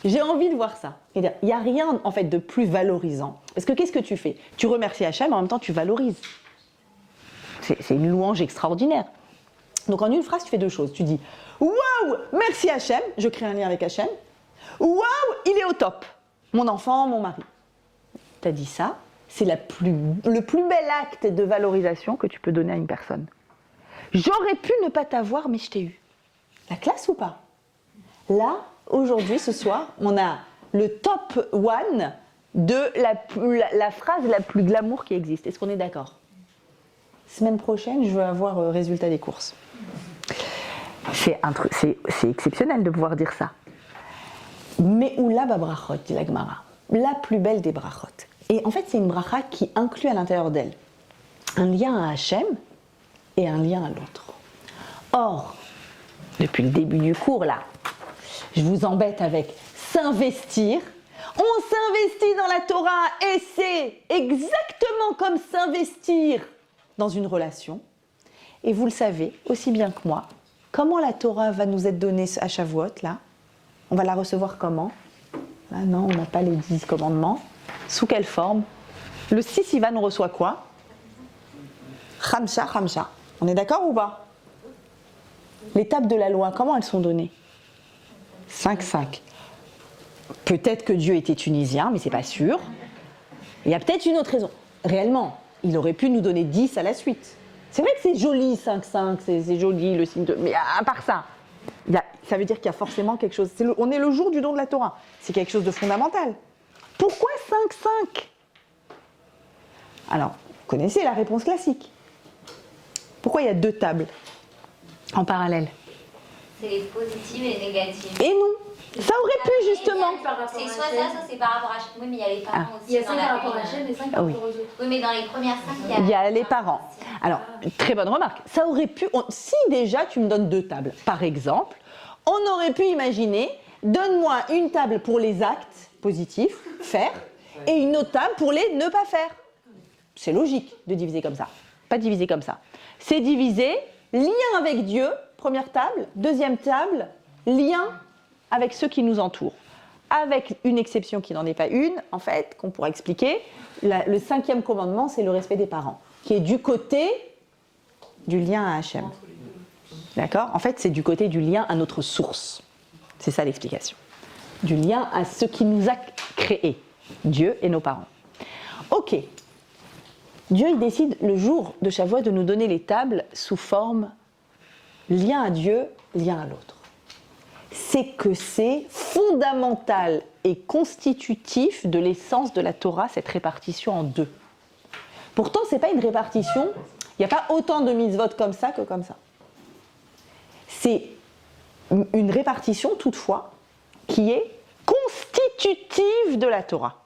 J'ai envie de voir ça. Il n'y a rien en fait de plus valorisant. Parce que qu'est-ce que tu fais? Tu remercies Hachem, en même temps tu valorises. C'est une louange extraordinaire. Donc en une phrase, tu fais deux choses. Tu dis « Waouh, merci Hachem », je crée un lien avec Hachem. « Waouh, il est au top, mon enfant, mon mari ». Tu as dit ça, c'est le plus bel acte de valorisation que tu peux donner à une personne. J'aurais pu ne pas t'avoir, mais je t'ai eu. La classe ou pas? Là, aujourd'hui, ce soir, on a le top one de la phrase la plus glamour qui existe. Est-ce qu'on est d'accord? Semaine prochaine, je veux avoir résultat des courses. C'est exceptionnel de pouvoir dire ça. Mais oula babrachot, dit la Gemara, la plus belle des brachot. Et en fait, c'est une bracha qui inclut à l'intérieur d'elle un lien à Hachem et un lien à l'autre. Or, depuis le début du cours, là, je vous embête avec s'investir. On s'investit dans la Torah et c'est exactement comme s'investir dans une relation. Et vous le savez aussi bien que moi, comment la Torah va nous être donnée à Shavuot, là? On va la recevoir comment? Ah non, on n'a pas les 10 commandements. Sous quelle forme? Le 6 Sivan, on reçoit quoi? Khamsha, Khamsha. On est d'accord ou pas? Les tables de la loi, comment elles sont données? 5-5. Peut-être que Dieu était tunisien, mais c'est pas sûr. Il y a peut-être une autre raison. Réellement, il aurait pu nous donner 10 à la suite. C'est vrai que c'est joli 5-5, c'est joli le signe de... Mais à part ça, ça veut dire qu'il y a forcément quelque chose. On est le jour du don de la Torah. C'est quelque chose de fondamental. Pourquoi 5-5? Alors, vous connaissez la réponse classique. Pourquoi il y a deux tables en parallèle? C'est les positives et les négatives. Et non. Ça aurait pu justement. C'est soit ça, soit c'est par rapport à Hachem. Oui, mais il y a les parents aussi. Il y a 5 par rapport à Hachem et 5 par rapport aux autres. Oui, mais dans les premières 5, il y a les parents. Alors, très bonne remarque. Ça aurait pu. Si déjà tu me donnes deux tables, par exemple, on aurait pu imaginer donne-moi une table pour les actes positifs, faire, et une autre table pour les ne pas faire. C'est logique de diviser comme ça. Pas diviser comme ça. C'est diviser lien avec Dieu, première table, deuxième table, lien avec ceux qui nous entourent. Avec une exception qui n'en est pas une, en fait, qu'on pourra expliquer. Le 5e commandement, c'est le respect des parents, qui est du côté du lien à Hachem. D'accord? En fait, c'est du côté du lien à notre source. C'est ça l'explication. Du lien à ce qui nous a créés, Dieu et nos parents. Ok. Dieu, il décide le jour de Shavuot de nous donner les tables sous forme lien à Dieu, lien à l'autre. C'est que c'est fondamental et constitutif de l'essence de la Torah, cette répartition en deux. Pourtant, ce n'est pas une répartition, il n'y a pas autant de mitzvot comme ça que comme ça. C'est une répartition, toutefois, qui est constitutive de la Torah.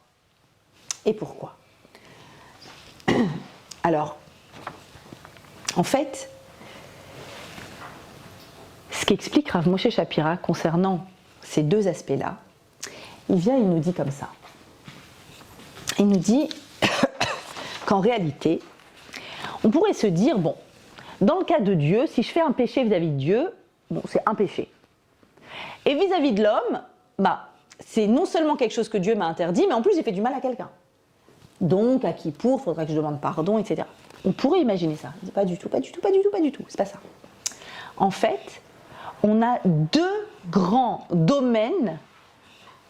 Et pourquoi? Alors, en fait, ce qu'explique Rav Moshe Shapira concernant ces deux aspects-là, il nous dit comme ça. Il nous dit qu'en réalité, on pourrait se dire, bon, dans le cas de Dieu, si je fais un péché vis-à-vis de Dieu, bon, c'est un péché. Et vis-à-vis de l'homme, c'est non seulement quelque chose que Dieu m'a interdit, mais en plus j'ai fait du mal à quelqu'un. Donc, à Kippour, il faudra que je demande pardon, etc. On pourrait imaginer ça. Il dit pas du tout, pas du tout, pas du tout, pas du tout. C'est pas ça. En fait, on a deux grands domaines,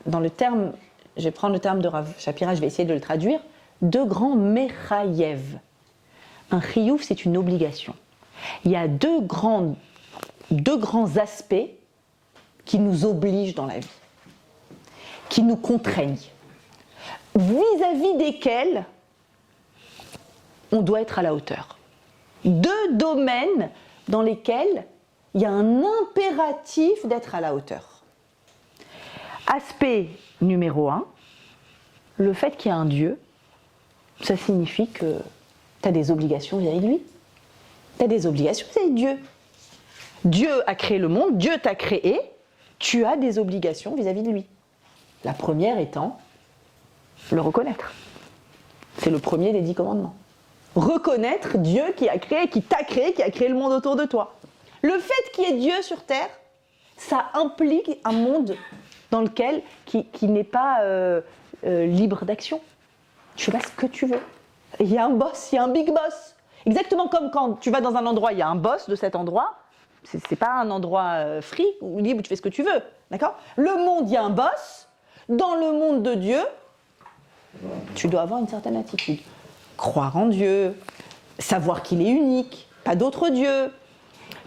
dans le terme, je vais prendre le terme de Rav Shapira, je vais essayer de le traduire, deux grands mechayev. Un chiyuv, c'est une obligation. Il y a deux grands aspects qui nous obligent dans la vie, qui nous contraignent, vis-à-vis desquels on doit être à la hauteur. Deux domaines dans lesquels il y a un impératif d'être à la hauteur. Aspect numéro 1, le fait qu'il y a un Dieu, ça signifie que tu as des obligations vis-à-vis de lui. Tu as des obligations vis-à-vis de Dieu. Dieu a créé le monde, Dieu t'a créé, tu as des obligations vis-à-vis de lui. La première étant le reconnaître. C'est le premier des 10 commandements. reconnaître Dieu qui a créé, qui t'a créé, qui a créé le monde autour de toi. Le fait qu'il y ait Dieu sur terre, ça implique un monde dans lequel qui n'est pas libre d'action. Tu fais pas ce que tu veux. Il y a un boss, il y a un big boss. Exactement comme quand tu vas dans un endroit, il y a un boss de cet endroit. C'est pas un endroit free ou libre où tu fais ce que tu veux, d'accord? Le monde, il y a un boss. Dans le monde de Dieu, tu dois avoir une certaine attitude. Croire en Dieu, savoir qu'il est unique, pas d'autre Dieu.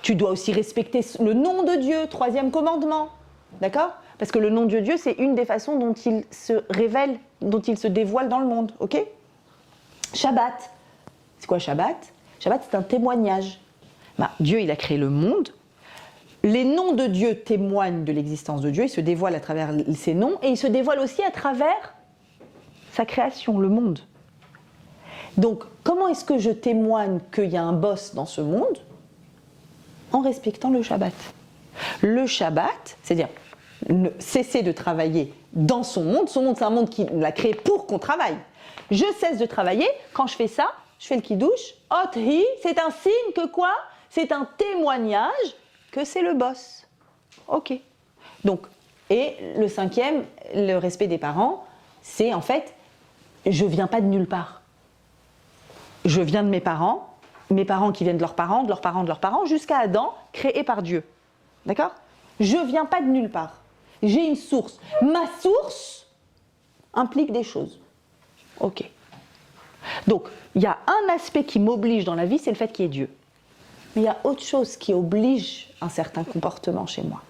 Tu dois aussi respecter le nom de Dieu, 3e commandement, d'accord? Parce que le nom de Dieu, c'est une des façons dont il se révèle, dont il se dévoile dans le monde, ok? Shabbat. C'est quoi Shabbat? Shabbat, c'est un témoignage. Dieu, il a créé le monde. Les noms de Dieu témoignent de l'existence de Dieu. Il se dévoile à travers ses noms et il se dévoile aussi à travers sa création, le monde. Donc, comment est-ce que je témoigne qu'il y a un boss dans ce monde? En respectant le Shabbat. Le Shabbat, c'est-à-dire cesser de travailler dans son monde. Son monde, c'est un monde qu'il a créé pour qu'on travaille. Je cesse de travailler. Quand je fais ça, je fais le kiddush. Otri, c'est un signe que quoi? C'est un témoignage que c'est le boss. Ok. Donc, et le 5e, le respect des parents, c'est en fait, je viens pas de nulle part. Je viens de mes parents qui viennent de leurs parents, de leurs parents, de leurs parents, jusqu'à Adam, créé par Dieu. D'accord? Je viens pas de nulle part. J'ai une source. Ma source implique des choses. Ok. Donc, il y a un aspect qui m'oblige dans la vie, c'est le fait qu'il y ait Dieu. Mais il y a autre chose qui oblige un certain comportement chez moi.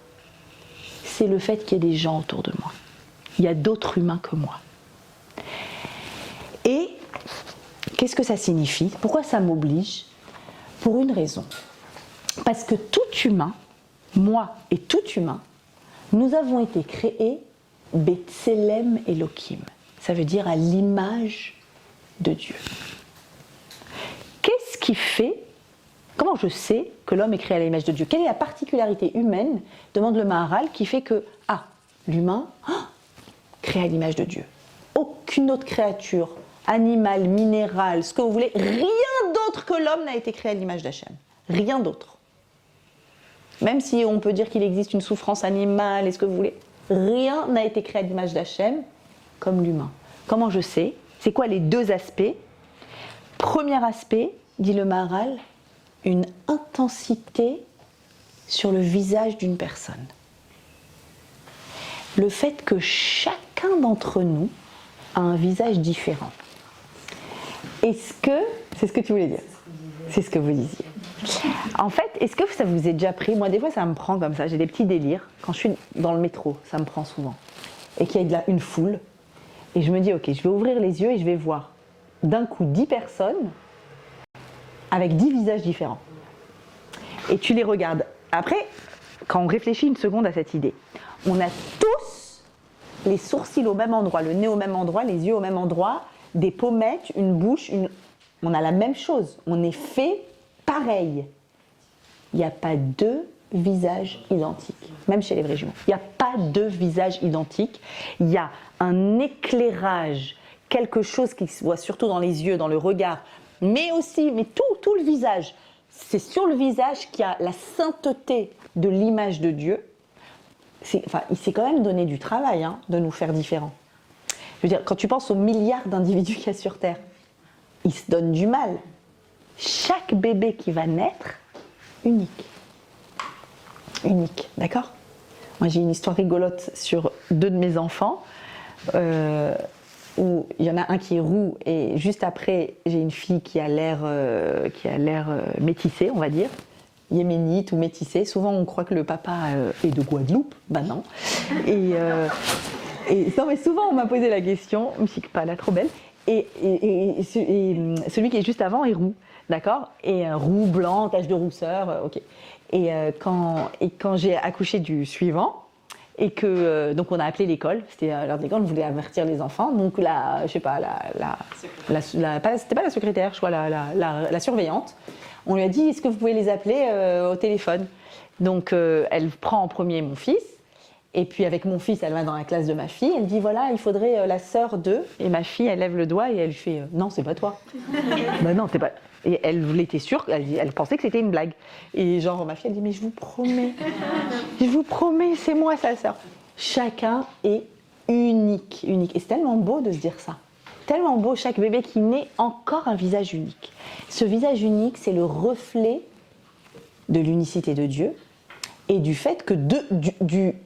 C'est le fait qu'il y ait des gens autour de moi. Il y a d'autres humains que moi. Et qu'est-ce que ça signifie? Pourquoi ça m'oblige? Pour une raison. Parce que tout humain, moi et tout humain, nous avons été créés Betselem Elohim. Ça veut dire à l'image de Dieu. Qu'est-ce qui fait, comment je sais que l'homme est créé à l'image de Dieu? Quelle est la particularité humaine, demande le Maharal, qui fait que, l'humain, créé à l'image de Dieu. Aucune autre créature, animal, minéral, ce que vous voulez, rien d'autre que l'homme n'a été créé à l'image d'Hachem. Rien d'autre. Même si on peut dire qu'il existe une souffrance animale et ce que vous voulez, rien n'a été créé à l'image d'Hachem comme l'humain. Comment je sais? C'est quoi les deux aspects? Premier aspect, dit le Maharal, une intensité sur le visage d'une personne. Le fait que chacun d'entre nous a un visage différent. Est-ce que... C'est ce que tu voulais dire? C'est ce que vous disiez. En fait, est-ce que ça vous est déjà pris? Moi, des fois, ça me prend comme ça. J'ai des petits délires. Quand je suis dans le métro, ça me prend souvent. Et qu'il y a une foule. Et je me dis, ok, je vais ouvrir les yeux et je vais voir d'un coup 10 personnes avec 10 visages différents. Et tu les regardes. Après, quand on réfléchit une seconde à cette idée, on a tous les sourcils au même endroit, le nez au même endroit, les yeux au même endroit, des pommettes, une bouche, on a la même chose. On est fait pareil. Il n'y a pas deux visages identiques, même chez les vrais jumeaux. Il n'y a pas deux visages identiques. Il y a un éclairage, quelque chose qui se voit surtout dans les yeux, dans le regard, mais tout le visage. C'est sur le visage qu'il y a la sainteté de l'image de Dieu. Il s'est quand même donné du travail de nous faire différents. Je veux dire, quand tu penses aux milliards d'individus qu'il y a sur Terre, ils se donnent du mal. Chaque bébé qui va naître, unique. Unique, d'accord? Moi, j'ai une histoire rigolote sur 2 de mes enfants, où il y en a un qui est roux, et juste après, j'ai une fille qui a l'air métissée, on va dire, yéménite ou métissée. Souvent, on croit que le papa est de Guadeloupe. Ben non. Non, mais souvent, on m'a posé la question, pas là, trop belle, et celui qui est juste avant est roux, d'accord? Et roux, blanc, tache de rousseur, ok. Et quand j'ai accouché du suivant, et que donc on a appelé l'école, c'était l'heure de l'école, on voulait avertir les enfants, donc c'était pas la secrétaire, je crois, la surveillante, on lui a dit, est-ce que vous pouvez les appeler au téléphone? Donc elle prend en premier mon fils, Et puis avec mon fils, elle va dans la classe de ma fille, elle dit voilà, il faudrait la sœur de. Et ma fille, elle lève le doigt et elle fait non, c'est pas toi. Ben non, c'est pas. Et elle était sûre, elle pensait que c'était une blague. Et genre, ma fille, elle dit mais je vous promets, c'est moi sa sœur. Chacun est unique. Et c'est tellement beau de se dire ça. Tellement beau, chaque bébé qui naît, encore un visage unique. Ce visage unique, c'est le reflet de l'unicité de Dieu. Et du fait que de Dieu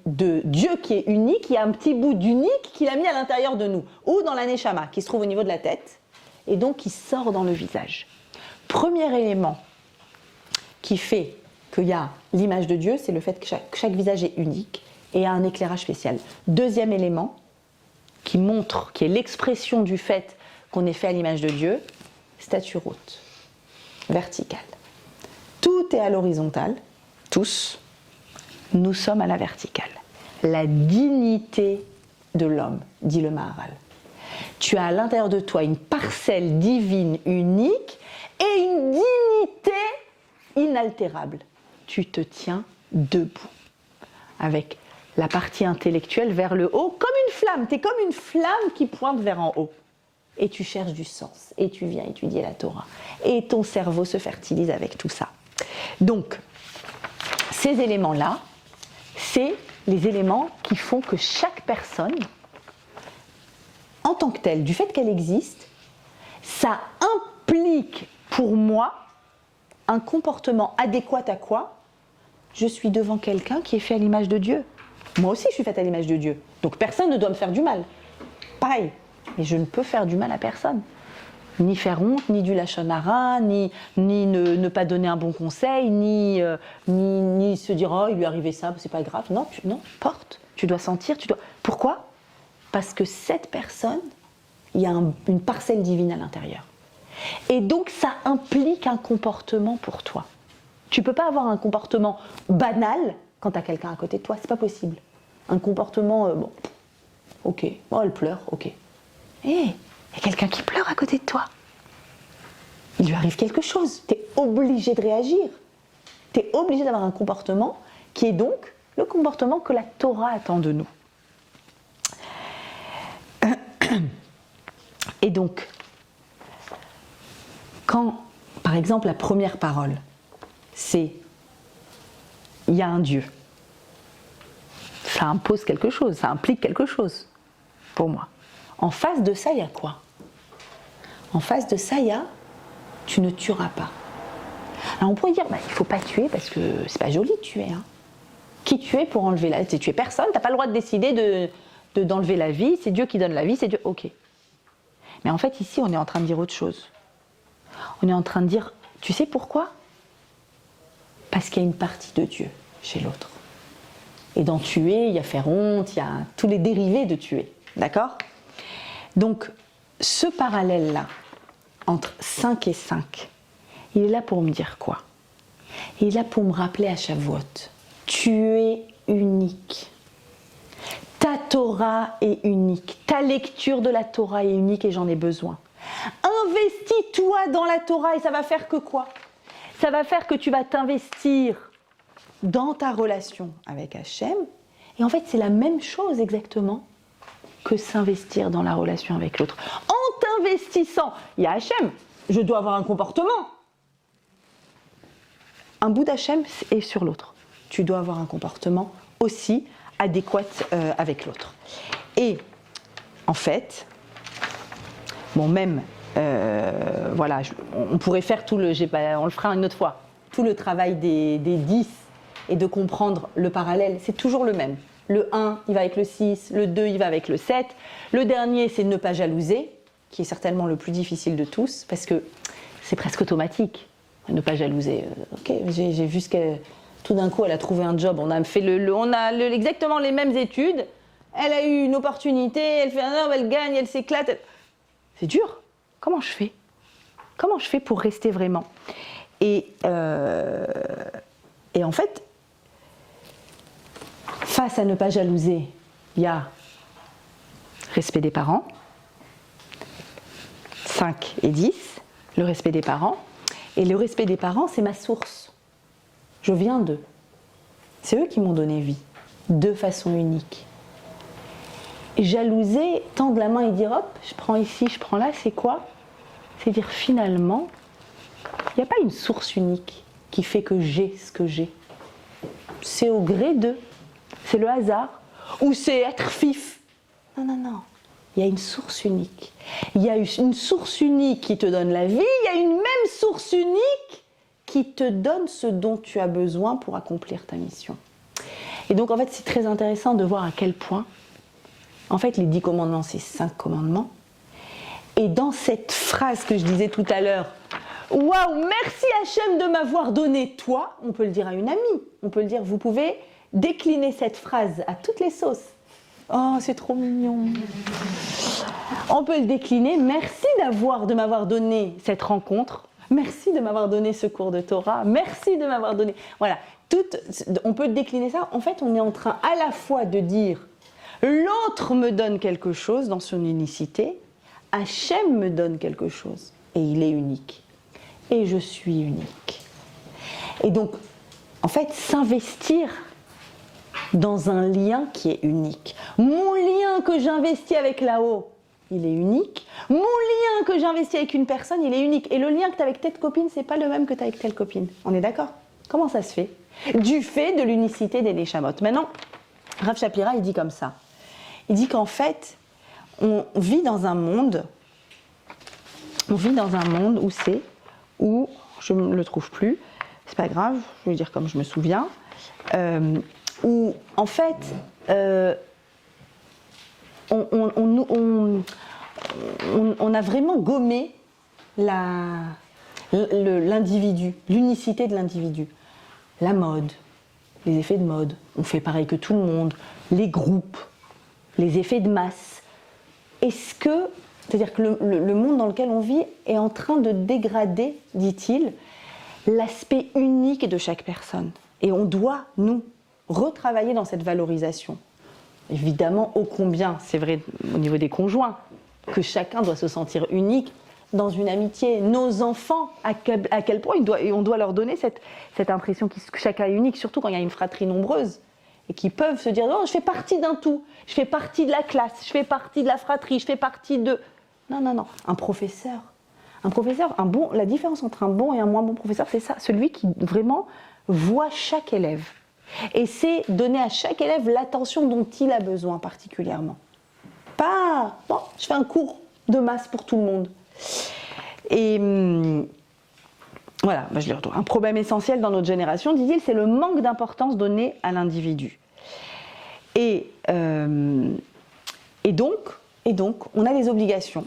qui est unique, il y a un petit bout d'unique qu'il a mis à l'intérieur de nous, ou dans la neshama, qui se trouve au niveau de la tête, et donc qui sort dans le visage. Premier élément qui fait qu'il y a l'image de Dieu, c'est le fait que chaque visage est unique et a un éclairage spécial. Deuxième élément qui montre, qui est l'expression du fait qu'on est fait à l'image de Dieu, statue haute, verticale. Tout est à l'horizontale, tous. Nous sommes à la verticale. La dignité de l'homme, dit le Maharal. Tu as à l'intérieur de toi une parcelle divine unique et une dignité inaltérable. Tu te tiens debout, avec la partie intellectuelle vers le haut, comme une flamme. Tu es comme une flamme qui pointe vers en haut. Et tu cherches du sens, et tu viens étudier la Torah. Et ton cerveau se fertilise avec tout ça. Donc, ces éléments-là, c'est les éléments qui font que chaque personne, en tant que telle, du fait qu'elle existe, ça implique pour moi un comportement adéquat à quoi ? Je suis devant quelqu'un qui est fait à l'image de Dieu. Moi aussi, je suis faite à l'image de Dieu. Donc personne ne doit me faire du mal. Pareil. Mais je ne peux faire du mal à personne. Ni faire honte, ni du lachon hara, ni ne pas donner un bon conseil, ni se dire oh il lui est arrivé ça, c'est pas grave. Non, porte. Tu dois sentir. Pourquoi ? Parce que cette personne, il y a une parcelle divine à l'intérieur. Et donc ça implique un comportement pour toi. Tu peux pas avoir un comportement banal quand tu as quelqu'un à côté de toi, c'est pas possible. Un comportement ok, elle pleure, ok. Il y a quelqu'un qui pleure à côté de toi. Il lui arrive quelque chose. Tu es obligé de réagir. Tu es obligé d'avoir un comportement qui est donc le comportement que la Torah attend de nous. Et donc, quand, par exemple, la première parole, c'est « il y a un Dieu », ça impose quelque chose, ça implique quelque chose pour moi. En face de ça, il y a quoi ? En face de ça, il y a « tu ne tueras pas ». Alors on pourrait dire, il ne faut pas tuer parce que c'est pas joli de tuer. Hein. Qui tuer pour enlever la vie ? Tu tuer personne, tu n'as pas le droit de décider d'enlever la vie, c'est Dieu qui donne la vie, c'est Dieu. Ok. Mais en fait, ici, on est en train de dire autre chose. On est en train de dire, tu sais pourquoi ? Parce qu'il y a une partie de Dieu chez l'autre. Et dans tuer, il y a faire honte, il y a tous les dérivés de tuer. D'accord ? Donc, ce parallèle-là, entre 5 et 5, il est là pour me dire quoi ? Il est là pour me rappeler à Shavuot, tu es unique. Ta Torah est unique. Ta lecture de la Torah est unique et j'en ai besoin. Investis-toi dans la Torah et ça va faire que quoi ? Ça va faire que tu vas t'investir dans ta relation avec Hachem. Et en fait, c'est la même chose exactement que s'investir dans la relation avec l'autre. En t'investissant, il y a Hachem, je dois avoir un comportement. Un bout d'Hachem est sur l'autre. Tu dois avoir un comportement aussi adéquat avec l'autre. Et en fait, bon même, voilà, on pourrait faire tout le, on le fera une autre fois, tout le travail des 10 et de comprendre le parallèle, c'est toujours le même. Le 1, il va avec le 6, le 2, il va avec le 7. Le dernier, c'est ne pas jalouser, qui est certainement le plus difficile de tous, parce que c'est presque automatique, ne pas jalouser. Ok, j'ai vu ce qu'elle... Tout d'un coup, elle a trouvé un job, on a fait exactement les mêmes études, elle a eu une opportunité, elle fait un homme, elle gagne, elle s'éclate. C'est dur. Comment je fais ? Comment je fais pour rester vraiment ? Et en fait, face à ne pas jalouser, il y a respect des parents, 5 et 10, le respect des parents. Et le respect des parents, c'est ma source. Je viens d'eux. C'est eux qui m'ont donné vie. de façon unique. Jalouser, tendre la main et dire hop, je prends ici, je prends là, c'est quoi? C'est dire finalement, il n'y a pas une source unique qui fait que j'ai ce que j'ai. C'est au gré d'eux, c'est le hasard, ou c'est être fif. Non, non, non. Il y a une source unique. Il y a une source unique qui te donne la vie, il y a une même source unique qui te donne ce dont tu as besoin pour accomplir ta mission. Et donc en fait c'est très intéressant de voir à quel point, en fait les 10 commandements c'est 5 commandements. Et dans cette phrase que je disais tout à l'heure, waouh, merci Hachem de m'avoir donné toi, on peut le dire à une amie, on peut le dire, vous pouvez décliner cette phrase à toutes les sauces. Oh, c'est trop mignon. On peut le décliner, merci de m'avoir donné cette rencontre, merci de m'avoir donné ce cours de Torah, merci de m'avoir donné... Voilà, on peut décliner ça. En fait, on est en train à la fois de dire l'autre me donne quelque chose dans son unicité, Hachem me donne quelque chose et il est unique. Et je suis unique. Et donc, en fait, s'investir dans un lien qui est unique. Mon lien que j'investis avec là-haut, il est unique. Mon lien que j'investis avec une personne, il est unique. Et le lien que tu as avec telle copine, c'est pas le même que tu as avec telle copine. On est d'accord? Comment ça se fait? Du fait de l'unicité des Neshamot. Maintenant, Rav Shapira, il dit comme ça. Il dit qu'en fait, on vit dans un monde où je ne le trouve plus, c'est pas grave, je vais dire comme je me souviens, où en fait on a vraiment gommé l'individu, l'unicité de l'individu, la mode, les effets de mode, on fait pareil que tout le monde, les groupes, les effets de masse. C'est-à-dire que le monde dans lequel on vit est en train de dégrader, dit-il, l'aspect unique de chaque personne. Et on doit, nous, retravailler dans cette valorisation. Évidemment, ô combien, c'est vrai au niveau des conjoints, que chacun doit se sentir unique dans une amitié. Nos enfants, à quel point on doit leur donner cette impression que chacun est unique, surtout quand il y a une fratrie nombreuse, et qui peuvent se dire « Non, je fais partie d'un tout, je fais partie de la classe, je fais partie de la fratrie, je fais partie de... » Non, non, non. Un professeur, la différence entre un bon et un moins bon professeur, c'est ça, celui qui vraiment voit chaque élève. Et c'est donner à chaque élève l'attention dont il a besoin particulièrement. Pas, bon, je fais un cours de masse pour tout le monde. Et voilà, je le retrouve. Un problème essentiel dans notre génération, dit-il, c'est le manque d'importance donnée à l'individu. Et donc, on a des obligations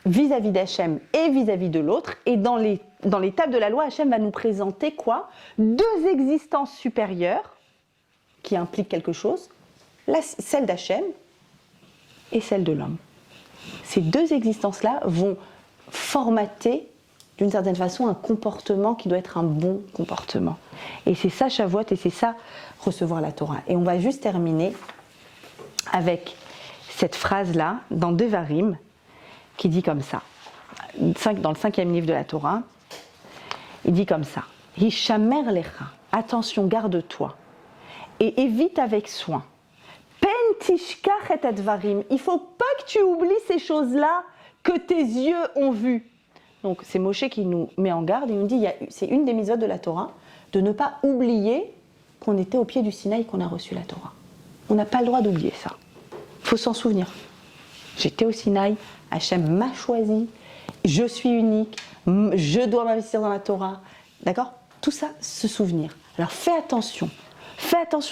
vis-à-vis d'Hachem et vis-à-vis de l'autre. Et dans l'étape de la loi, Hachem va nous présenter quoi? 2 existences supérieures qui impliquent quelque chose, celle d'Hachem et celle de l'homme. Ces 2 existences-là vont formater d'une certaine façon un comportement qui doit être un bon comportement. Et c'est ça Shavuot et c'est ça recevoir la Torah. Et on va juste terminer avec cette phrase-là dans Devarim qui dit comme ça. Dans le 5e livre de la Torah, il dit comme ça. Hishamer lecha, attention, garde-toi et évite avec soin. Pen tishkach et advarim, il ne faut pas que tu oublies ces choses-là que tes yeux ont vues. Donc c'est Moshe qui nous met en garde et nous dit, c'est une des mitzvot de la Torah, de ne pas oublier qu'on était au pied du Sinaï, qu'on a reçu la Torah. On n'a pas le droit d'oublier ça. Il faut s'en souvenir. J'étais au Sinaï, Hachem m'a choisi, je suis unique, je dois m'investir dans la Torah. D'accord? Tout ça, se souvenir. Alors fais attention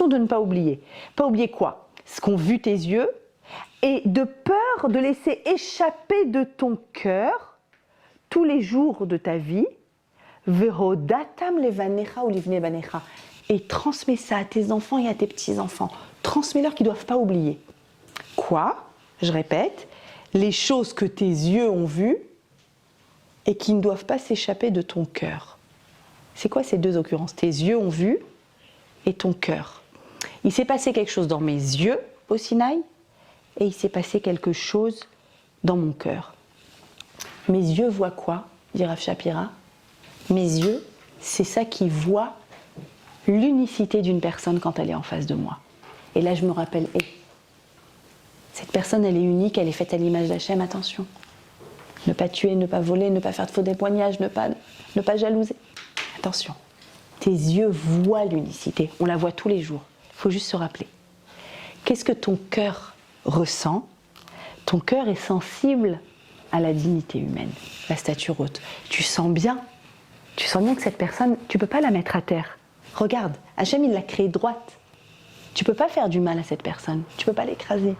de ne pas oublier. Pas oublier quoi? Ce qu'ont vu tes yeux et de peur de laisser échapper de ton cœur tous les jours de ta vie, verodatam levanecha ou livne banecha, et transmets ça à tes enfants et à tes petits-enfants. Transmets-leur qu'ils ne doivent pas oublier. Quoi? Je répète, les choses que tes yeux ont vues et qui ne doivent pas s'échapper de ton cœur. C'est quoi ces 2 occurrences? Tes yeux ont vu et ton cœur. Il s'est passé quelque chose dans mes yeux au Sinaï et il s'est passé quelque chose dans mon cœur. Mes yeux voient quoi? Dit Rav Shapira. Mes yeux, c'est ça qui voit l'unicité d'une personne quand elle est en face de moi. Et là, je me rappelle, cette personne, elle est unique, elle est faite à l'image d'Hachem, attention. Ne pas tuer, ne pas voler, ne pas faire de faux témoignages, ne pas jalouser. Attention. Tes yeux voient l'unicité, on la voit tous les jours. Il faut juste se rappeler. Qu'est-ce que ton cœur ressent? Ton cœur est sensible à la dignité humaine, la stature haute. Tu sens bien que cette personne, tu ne peux pas la mettre à terre. Regarde, Hachem, il l'a créée droite. Tu ne peux pas faire du mal à cette personne, tu ne peux pas l'écraser.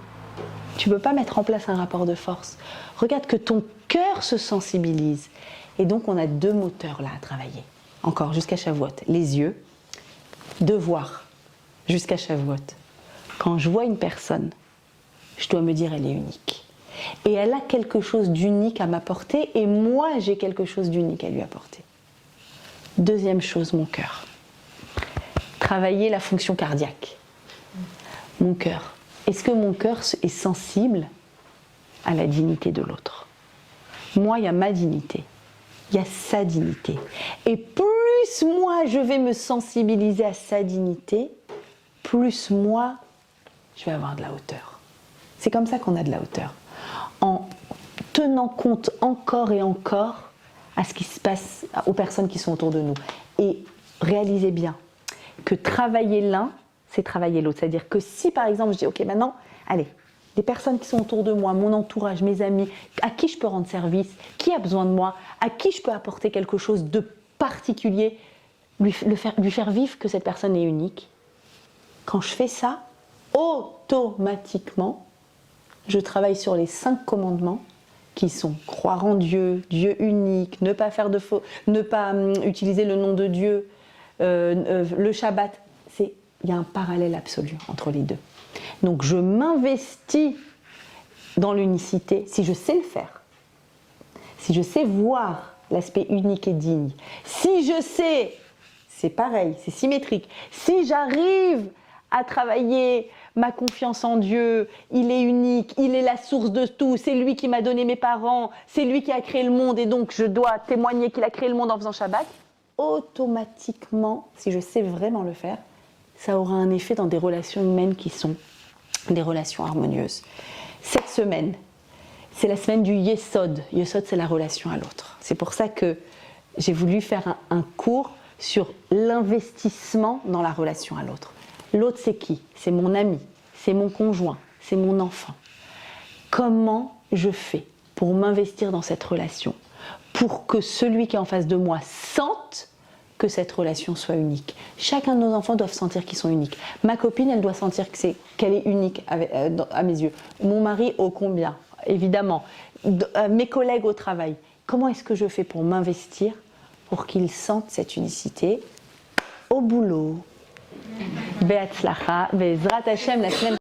Tu ne peux pas mettre en place un rapport de force. Regarde que ton cœur se sensibilise. Et donc, on a 2 moteurs là à travailler. Encore, jusqu'à Shavuot. Les yeux, de voir, jusqu'à Shavuot. Quand je vois une personne, je dois me dire, elle est unique. Et elle a quelque chose d'unique à m'apporter, et moi, j'ai quelque chose d'unique à lui apporter. Deuxième chose, mon cœur. Travailler la fonction cardiaque. Mon cœur. Est-ce que mon cœur est sensible à la dignité de l'autre? Moi, il y a ma dignité. Il y a sa dignité. Et plus moi, je vais me sensibiliser à sa dignité, plus moi, je vais avoir de la hauteur. C'est comme ça qu'on a de la hauteur. En tenant compte encore et encore à ce qui se passe aux personnes qui sont autour de nous. Et réalisez bien que travailler l'un, c'est travailler l'autre. C'est-à-dire que si, par exemple, je dis, ok, maintenant, allez, les personnes qui sont autour de moi, mon entourage, mes amis, à qui je peux rendre service, qui a besoin de moi, à qui je peux apporter quelque chose de particulier, lui faire vivre que cette personne est unique. Quand je fais ça, automatiquement, je travaille sur les 5 commandements qui sont croire en Dieu, Dieu unique, ne pas faire de faux, ne pas utiliser le nom de Dieu, le Shabbat. Il y a un parallèle absolu entre les deux. Donc je m'investis dans l'unicité si je sais le faire, si je sais voir l'aspect unique et digne, si je sais, c'est pareil, c'est symétrique, si j'arrive à travailler ma confiance en Dieu, il est unique, il est la source de tout, c'est lui qui m'a donné mes parents, c'est lui qui a créé le monde et donc je dois témoigner qu'il a créé le monde en faisant Shabbat, automatiquement, si je sais vraiment le faire, ça aura un effet dans des relations humaines qui sont des relations harmonieuses. Cette semaine, c'est la semaine du Yesod. Yesod, c'est la relation à l'autre. C'est pour ça que j'ai voulu faire un cours sur l'investissement dans la relation à l'autre. L'autre, c'est qui? C'est mon ami, c'est mon conjoint, c'est mon enfant. Comment je fais pour m'investir dans cette relation? Pour que celui qui est en face de moi sente que cette relation soit unique. Chacun de nos enfants doit sentir qu'ils sont uniques. Ma copine, elle doit sentir qu'elle est unique à mes yeux. Mon mari, ô combien, évidemment. Mes collègues au travail. Comment est-ce que je fais pour m'investir pour qu'ils sentent cette unicité au boulot? Be'atzlacha, Be'ezrat Hashem, la semaine